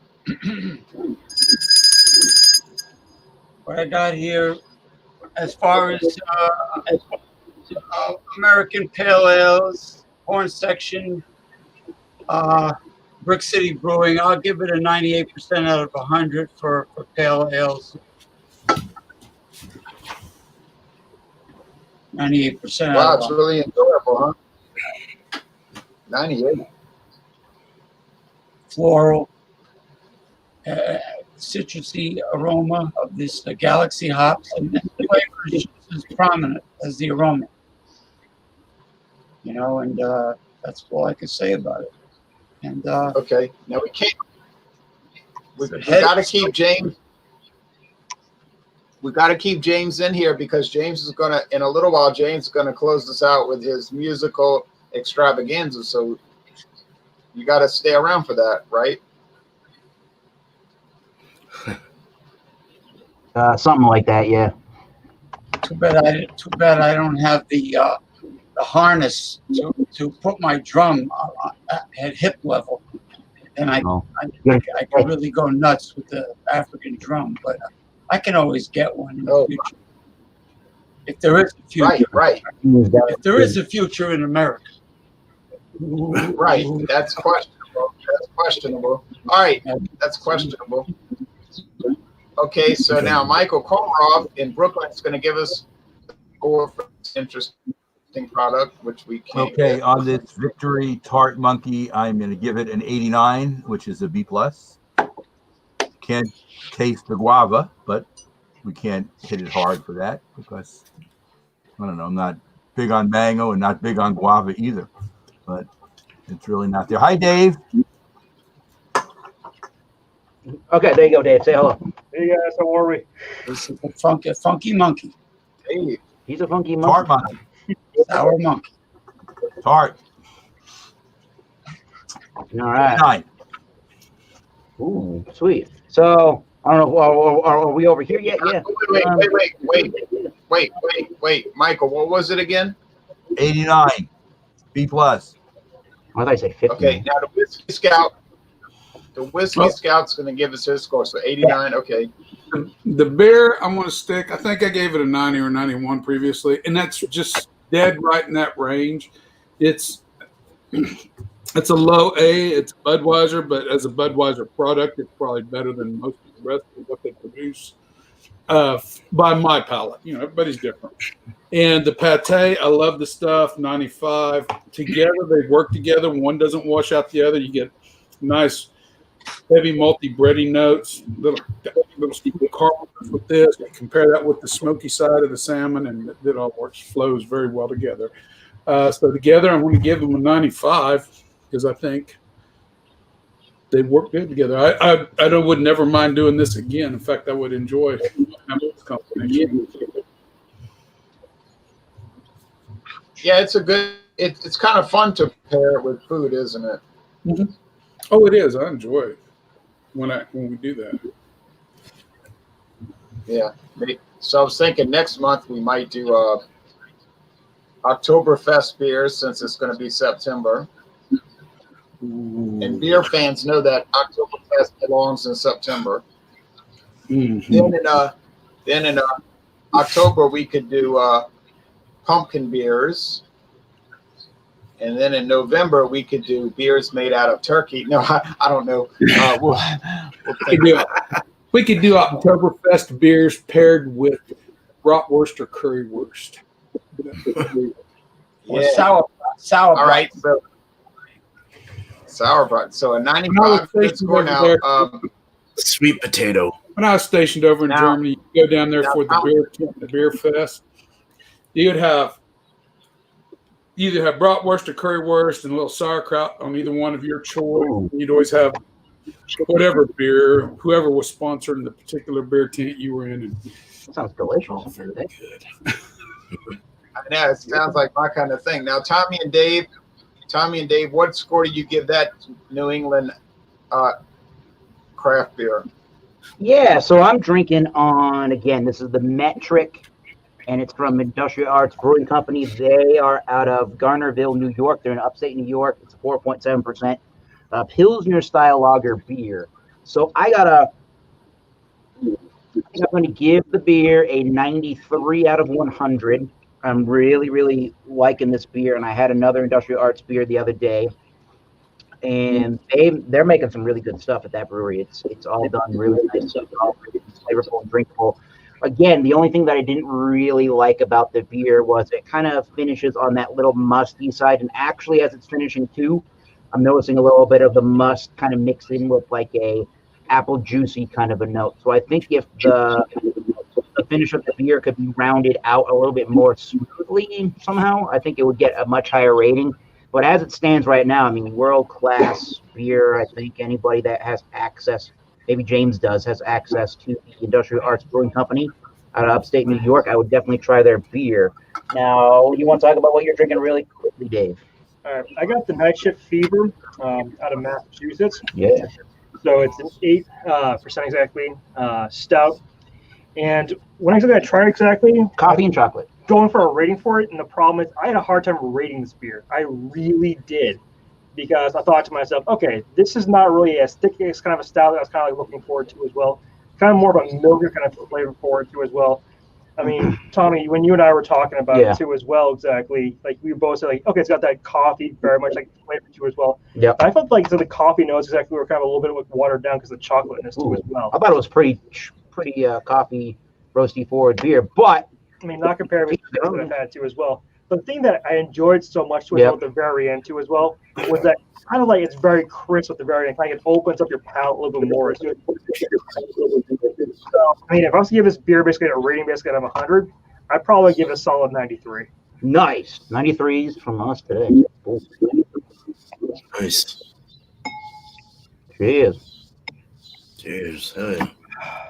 What I got here, as far as American Pale Ales, Horn Section, Brick City Brewing, I'll give it a 98% out of 100 for Pale Ales. 98%. Wow, it's really enjoyable, huh? 98. Floral, citrusy aroma of this Galaxy hops, and the flavor is just as prominent as the aroma. You know, and that's all I can say about it. And okay, now we can't. We got to keep James. We got to keep James in here because James is gonna, in a little while, James is gonna close this out with his musical extravaganza. So you got to stay around for that, right? Something like that, yeah. too bad I don't have the harness to put my drum at hip level, and I can really go nuts with the African drum. But I can always get one in the future if there is a future. Right. If there is a future in America. Right. That's questionable. All right. That's questionable. Okay. So now Michael Komarov in Brooklyn is going to give us a score for this interesting product, which we can't. Okay. Get. On this Victory Tart Monkey, I'm going to give it an 89, which is a B+. Can't taste the guava, but we can't hit it hard for that because I don't know. I'm not big on mango and not big on guava either. But It's really not there. Hi, Dave. Okay, there you go, Dave. Say hello. Hey guys, how are we? This is a funky monkey. Hey, He's a funky Tart monkey. monkey. Sour monkey. Tart. All right. 9. Ooh, sweet. So I don't know. Are we over here yet? Yeah. Wait, Michael, what was it again? 89. B plus. I thought I said 50. Okay, now the Whiskey Scout. The Whiskey Scout's going to give us his score. So 89. Okay. The beer, I'm going to stick. I think I gave it a 90 or 91 previously, and that's just dead right in that range. It's a low A. It's Budweiser, but as a Budweiser product, it's probably better than most of the rest of what they produce. By my palate, everybody's different. And the pate, I love the stuff. 95 together, they work together. One doesn't wash out the other. You get nice, heavy malty bready notes, little caramels with this. You compare that with the smoky side of the salmon, and it all flows very well together. So together, I'm going to give them a 95 because I think they work good together. I would never mind doing this again. In fact, I would enjoy having this combination. Yeah, it's a good. It's kind of fun to pair it with food, isn't it? Mm-hmm. Oh, it is. I enjoy it when we do that. Yeah. So I was thinking next month we might do Oktoberfest beers since it's going to be September. And beer fans know that Oktoberfest belongs in September. Mm-hmm. Then in October we could do pumpkin beers, and then in November we could do beers made out of turkey. No, I don't know. We could do Oktoberfest beers paired with bratwurst or currywurst. Yeah. Sour. All right. So sauerbraten. So a 95 score now. Sweet potato. When I was stationed over in Germany, you go down there for the beer fest. You would either have bratwurst or currywurst and a little sauerkraut on either one of your choice. You'd always have whatever beer, whoever was sponsoring the particular beer tent you were in. That sounds delicious. Very good. I know, it sounds like my kind of thing. Now, Tommy and Dave, what score do you give that New England craft beer? Yeah, so I'm drinking on, again, this is the Metric, and it's from Industrial Arts Brewing Company. They are out of Garnerville, New York. They're in upstate New York. It's 4.7%. Pilsner style lager beer. So I'm going to give the beer a 93 out of 100. I'm really, really liking this beer, and I had another Industrial Arts beer the other day, and they're making some really good stuff at that brewery. It's all done really nice, all really flavorful and drinkable. Again, the only thing that I didn't really like about the beer was it kind of finishes on that little musty side, and actually as it's finishing too, I'm noticing a little bit of the must kind of mixed in with like a apple juicy kind of a note. So I think if the finish of the beer could be rounded out a little bit more smoothly somehow, I think it would get a much higher rating. But as it stands right now, I mean, world-class beer. I think anybody that has access, maybe James does, has access to the Industrial Arts Brewing Company out of upstate New York, I would definitely try their beer. Now, you want to talk about what you're drinking really quickly, Dave? All right, I got the Night Shift Fever out of Massachusetts. Yeah. So it's an 8% exactly stout. And when I tried it exactly, Coffee and chocolate. Going for a rating for it, and the problem is I had a hard time rating this beer. I really did, because I thought to myself, okay, this is not really as thick as kind of a stout that I was kind of like looking forward to as well. Kind of more of a milky kind of flavor forward to as well. I mean, Tommy, when you and I were talking about it too as well, exactly, like we both said, like, okay, it's got that coffee very much like flavor to as well. Yeah. I felt like the coffee notes exactly were kind of a little bit like watered down because of the chocolateness too as well. I thought it was pretty coffee roasty forward beer, but I mean, not compared with the that I've had too as well. But the thing that I enjoyed so much with at the very end too as well was that kind of like it's very crisp at the very end. Like it opens up your palate a little bit more. So, I mean, if I was to give this beer basically a rating basically out of 100, I'd probably give it a solid 93. Nice. 93s from us today. Nice. Cheers. Cheers. Hell yeah.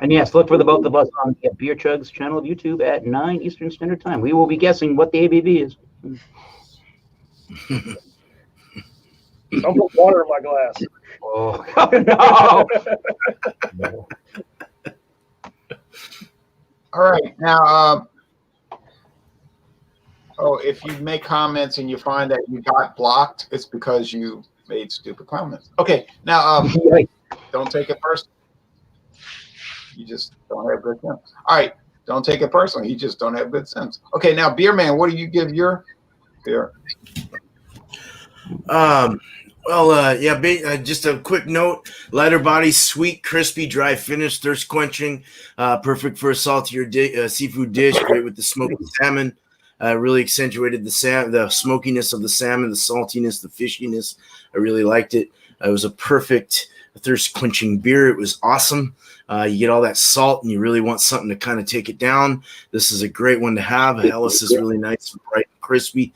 And yes, look for the both of us on the Beer Chugs channel of YouTube at 9 Eastern Standard Time. We will be guessing what the ABV is. Don't put water in my glass. Oh, no. All right. Now, if you make comments and you find that you got blocked, it's because you made stupid comments. Okay. Now, don't take it personally. You just don't have good sense. All right. Don't take it personally. You just don't have good sense. Okay. Now, Beer Man, what do you give your beer? Just a quick note: lighter body, sweet, crispy, dry finish, thirst quenching, perfect for a saltier seafood dish. Great with the smoked salmon. Really accentuated the smokiness of the salmon, the saltiness, the fishiness. I really liked it. It was a perfect thirst quenching beer. It was awesome. You get all that salt, and you really want something to kind of take it down. This is a great one to have. Helles is really nice, bright, and crispy.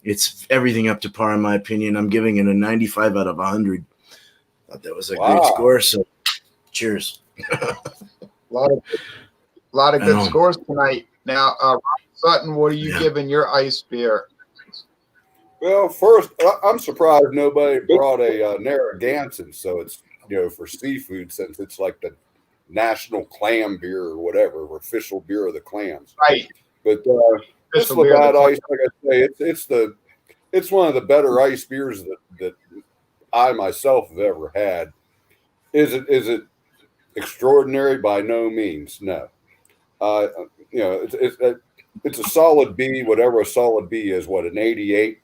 It's everything up to par in my opinion. I'm giving it a 95 out of 100. Thought that was a great score. So, cheers. A lot of good scores tonight. Now, Sutton, what are you giving your ice beer? Well, first, I'm surprised nobody brought a Narragansett. So it's for seafood, since it's like the national clam beer or whatever, or official beer of the clams. Right. But this Labatt Ice, like I say, it's one of the better ice beers that I myself have ever had. Is it extraordinary? By no means, no. It's a solid B, whatever a solid B is. What, an 88,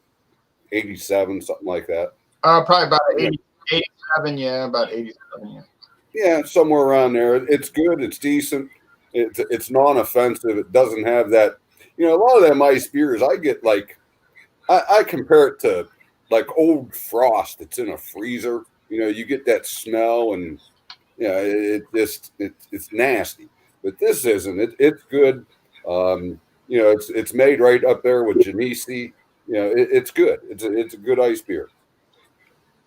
87, something like that. Probably about 87. Yeah, about 87. Yeah. Yeah, somewhere around there. It's good. It's decent. It's non-offensive. It doesn't have that. A lot of them ice beers, I get like, I compare it to like old frost that's in a freezer. You get that smell, and it's nasty. But this isn't. It's good. It's made right up there with Genesee. It's good. It's a good ice beer.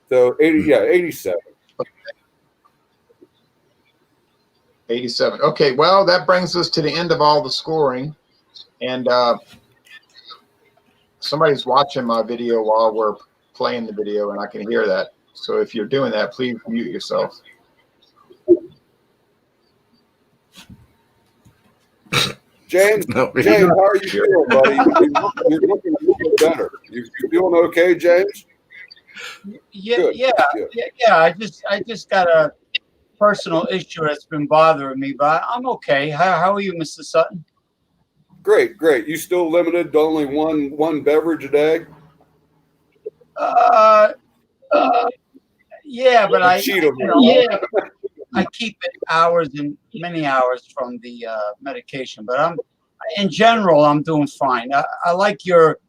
So 87. 87. Okay, well, that brings us to the end of all the scoring. And somebody's watching my video while we're playing the video, and I can hear that. So if you're doing that, please mute yourself. James, how are you feeling, buddy? You're looking a little better. You feeling okay, James? Yeah. I just got a personal issue that's been bothering me, but I'm okay. How are you, Mr. Sutton? Great. You still limited to only one beverage a day? Yeah, but I cheat on me. I keep it hours and many hours from the medication, but in general I'm doing fine. I like your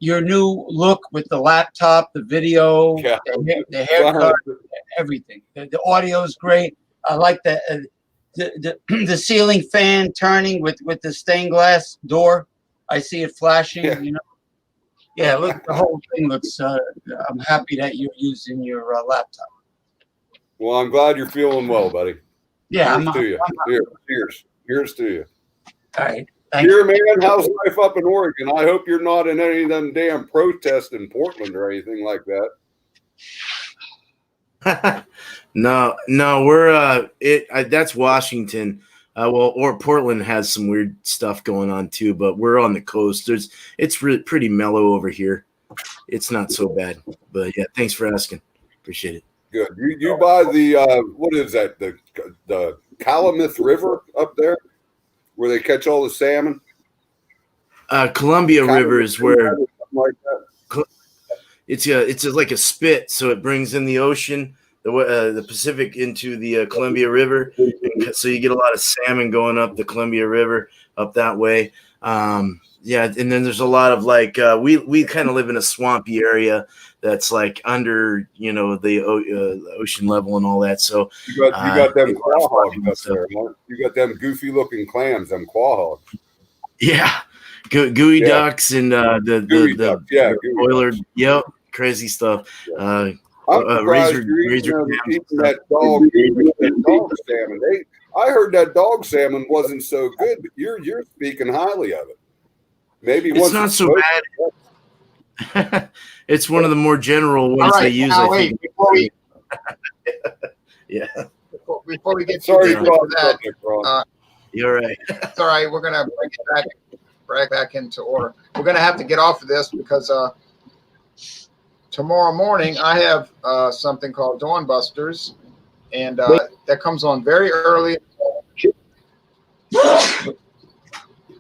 new look with the laptop, the video, the haircut, everything. The audio is great. I like the ceiling fan turning with the stained glass door. I see it flashing. Yeah. Look, the whole thing looks. I'm happy that you're using your laptop. Well, I'm glad you're feeling well, buddy. Yeah, Cheers to you. Cheers to you. All right. Dear man, how's life up in Oregon? I hope you're not in any of them damn protests in Portland or anything like that. No, we're that's Washington. Or Portland has some weird stuff going on too, but we're on the coast. It's really pretty mellow over here. It's not so bad. But yeah, thanks for asking. Appreciate it. Good. You by the what is that? The Calumet River up there, where they catch all the salmon. Columbia River is where like that. it's like a spit, so it brings in the ocean, the Pacific into the Columbia River, so you get a lot of salmon going up the Columbia River up that way. And then there's a lot of like we kind of live in a swampy area that's like under the ocean level and all that. So you got them quahogs up there. Huh? You got them goofy looking clams, them quahogs. Yeah, gooey ducks and the boiler. Yep. crazy stuff. I'm surprised you're eating that dog salmon. I heard that dog salmon wasn't so good, but you're speaking highly of it. Maybe It's not so bad. It's one of the more general ones they use. Now, I think. Yeah. Before we get Sorry into that, you're right. It's all right. We're gonna bring it back into order. We're gonna have to get off of this because tomorrow morning I have something called Dawn Busters, and that comes on very early.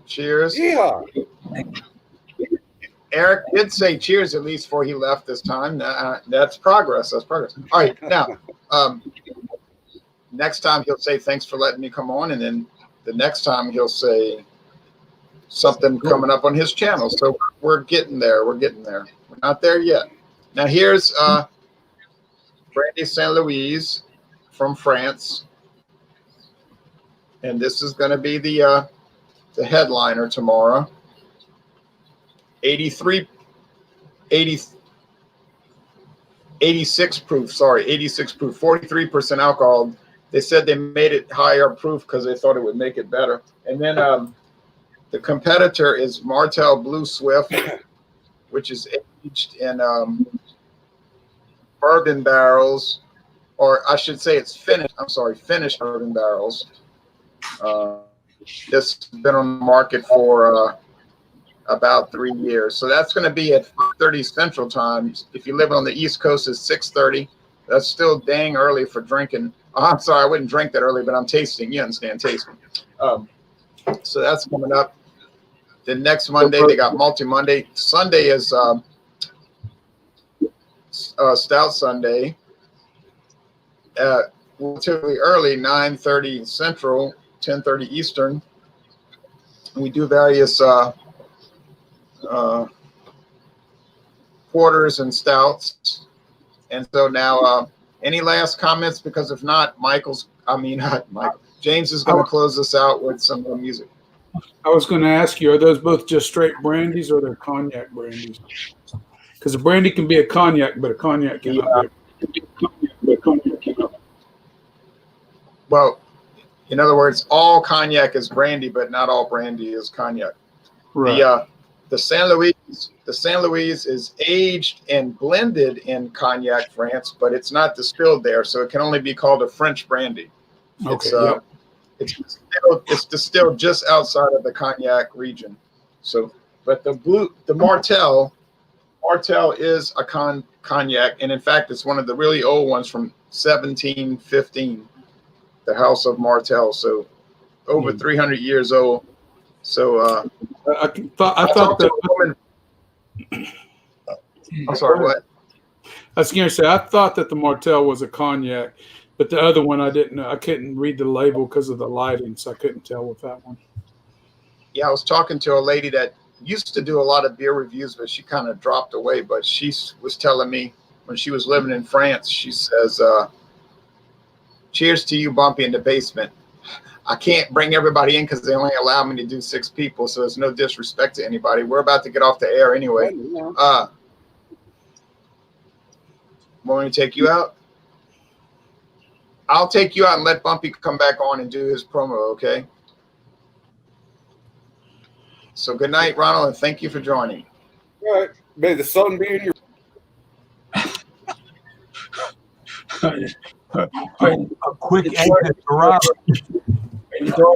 Cheers. Yeah. Eric did say cheers at least before he left this time. That's progress. That's progress. All right, now next time he'll say thanks for letting me come on, and then the next time he'll say something coming up on his channel. So we're getting there. We're getting there. We're not there yet. Now here's Brandy Saint Louis from France, and this is going to be the headliner tomorrow. 86 proof, 43% alcohol. They said they made it higher proof because they thought it would make it better. And then the competitor is Martell Blue Swift, which is aged in bourbon barrels, or I should say it's finished. I'm sorry, finished bourbon barrels. This has been on the market for about 3 years. So that's going to be at 5:30 Central Time. If you live on the East Coast, it's 6:30. That's still dang early for drinking. Oh, I'm sorry, I wouldn't drink that early, but I'm tasting. You understand, tasting. So that's coming up. The next Monday, they got Multi-Monday. Sunday is Stout Sunday. Relatively early, 9:30 Central, 10:30 Eastern. We do various porters and stouts. And so now, any last comments? Because if not, James is going to close us out with some more music. I was going to ask you, are those both just straight brandies or they're cognac brandies? Because a brandy can be a cognac, but a cognac cannot be. Well, in other words, all cognac is brandy, but not all brandy is cognac. Right. The Saint Louis is aged and blended in Cognac, France, but it's not distilled there, so it can only be called a French brandy. Okay. It's distilled just outside of the Cognac region. So, but the Martell is a cognac, and in fact, it's one of the really old ones from 1715, the House of Martell. So, over 300 years old. So, I thought that. I'm sorry, what? I was going to say, I thought that the Martell was a cognac, but the other one I didn't know. I couldn't read the label because of the lighting, so I couldn't tell with that one. Yeah, I was talking to a lady that used to do a lot of beer reviews, but she kind of dropped away. But she was telling me when she was living in France, she says, cheers to you, Bumpy, in the basement. I can't bring everybody in because they only allow me to do 6 people, so there's no disrespect to anybody. We're about to get off the air anyway. Want me to take you out? I'll take you out and let Bumpy come back on and do his promo, okay? So good night, Ronald, and thank you for joining. All right. May the sun be in your... A quick exit to Robert. Do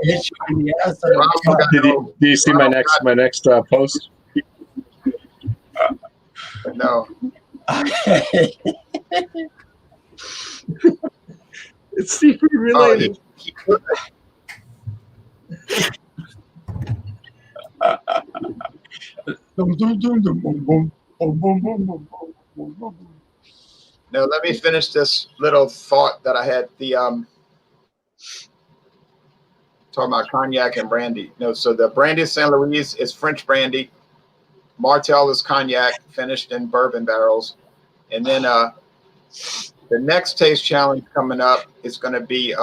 you see my next post? No. It's secret related. Now let me finish this little thought that I had. Talking about cognac and brandy. No, so the brandy Saint Louis is French brandy. Martell is cognac, finished in bourbon barrels. And then the next taste challenge coming up is going to be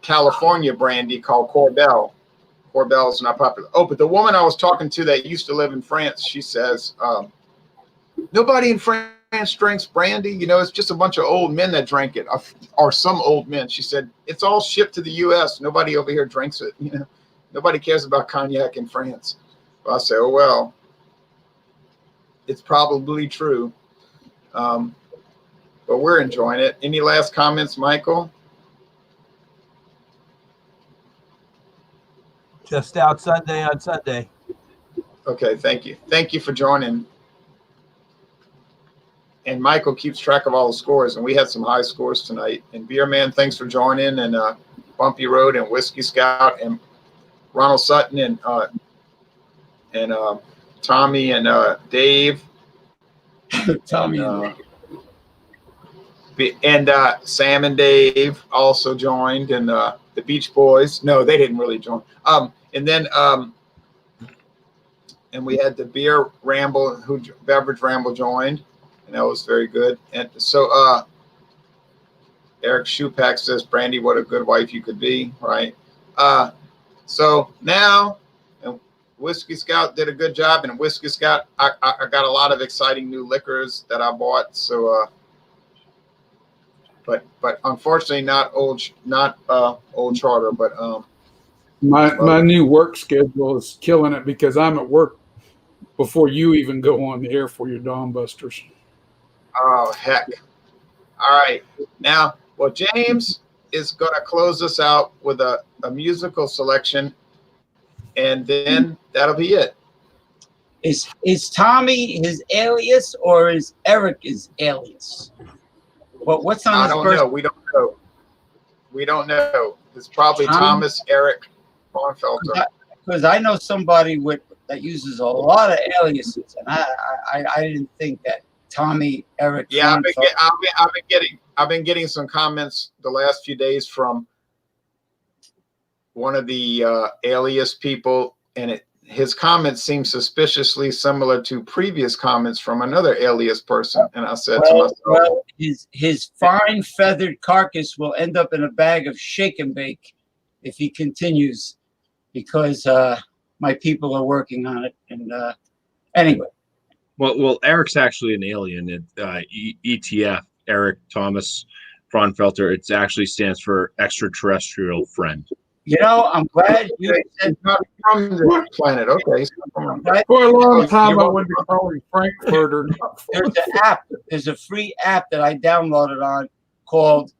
California brandy called Corbel. Corbel is not popular. Oh, but the woman I was talking to that used to live in France, she says, nobody in France Ranch drinks brandy. You know, it's just a bunch of old men that drank it, or some old men. She said, it's all shipped to the U.S. Nobody over here drinks it. You know, nobody cares about cognac in France. Well, I say, oh, well, it's probably true. But we're enjoying it. Any last comments, Michael? Just out Sunday on Sunday. Okay, thank you. Thank you for joining. And Michael keeps track of all the scores, and we had some high scores tonight. And Beer Man, thanks for joining, and Bumpy Road and Whiskey Scout and Ronald Sutton and Tommy and Dave. Tommy and Sam and Dave also joined, and the Beach Boys. No, they didn't really join. And then and we had the Beer Ramble, Beverage Ramble joined, and that was very good. And so Eric Shupak says, Brandy, what a good wife you could be, right? So now, and Whiskey Scout did a good job, and Whiskey Scout, I got a lot of exciting new liquors that I bought. So, but unfortunately not old Charter, but my new work schedule is killing it because I'm at work before you even go on the air for your Dawn Busters. Oh, heck. All right. Now, well, James is going to close us out with a musical selection, and then that'll be it. Is Tommy his alias or is Eric his alias? What's on I his don't birth? know. We don't know. We don't know. It's probably Thomas Eric Bornfelter. Because I know somebody that uses a lot of aliases, and I didn't think that Tommy Eric. Yeah, I've been getting some comments the last few days from one of the alias people, and his comments seem suspiciously similar to previous comments from another alias person. And I said to myself, well, his fine feathered carcass will end up in a bag of shake and bake if he continues, because my people are working on it. And anyway. Well, Eric's actually an alien. ETF, Eric Thomas Fraunfelter. It actually stands for extraterrestrial friend. You know, I'm glad you said not from the planet. Okay. For a long time, I went to calling Frankfurter. There's an app. There's a free app that I downloaded on called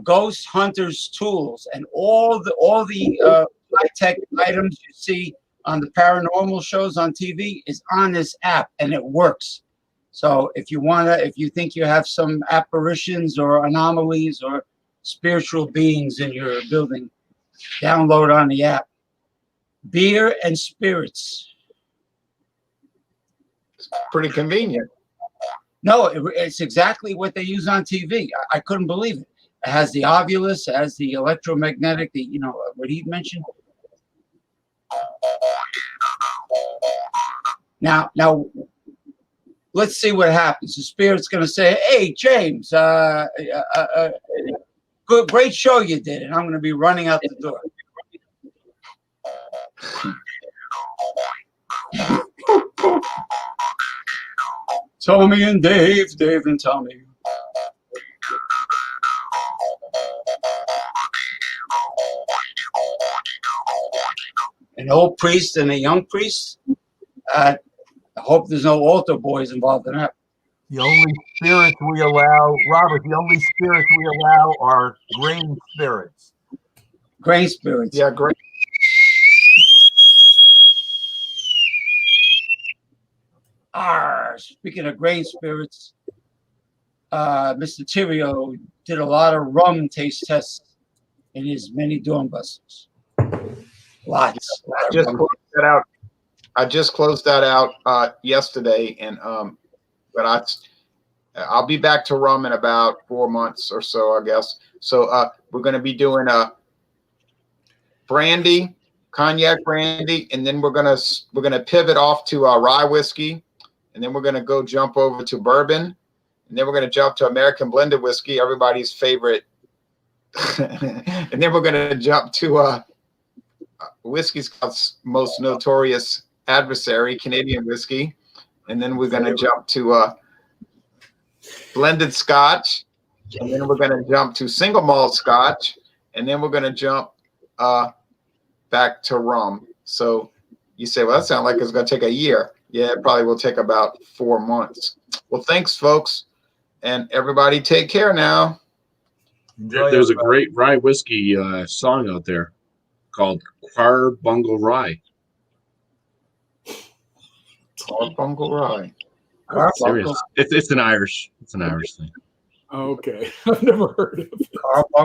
Ghost Hunters Tools, and all the high-tech items you see on the paranormal shows on TV is on this app, and it works. So if you think you have some apparitions or anomalies or spiritual beings in your building, download on the app. Beer and Spirits. It's pretty convenient. No, it's exactly what they use on TV. I couldn't believe it. It has the Ovulus, it has the electromagnetic, what he mentioned. Now, let's see what happens. The Spirit's going to say, "Hey, James, great show you did," and I'm going to be running out the door. Tommy and Dave and Tommy. An old priest and a young priest. I hope there's no altar boys involved in that. The only spirits we allow, Robert, the only spirits we allow are grain spirits. Grain spirits. Yeah, great. Speaking of grain spirits, Mr. Tirio did a lot of rum taste tests in his many Dawn Busters. Lots. I just closed that out yesterday, and but I'll be back to rum in about 4 months or so, I guess. So we're going to be doing a brandy, cognac brandy, and then we're gonna pivot off to rye whiskey, and then we're gonna go jump over to bourbon, and then we're gonna jump to American blended whiskey, everybody's favorite, and then we're gonna jump to Whiskey Scout's most notorious adversary, Canadian whiskey, and then we're gonna jump to blended Scotch, and then we're going to jump to single malt Scotch, and then we're going to jump back to rum. So you say, well, that sounds like it's going to take a year. Yeah, it probably will take about 4 months. Well, thanks, folks. And everybody take care now. There's a great rye whiskey song out there called Quar Bungle Rye. Bungle Rye. Serious. It's an Irish thing. Okay. I've never heard of it.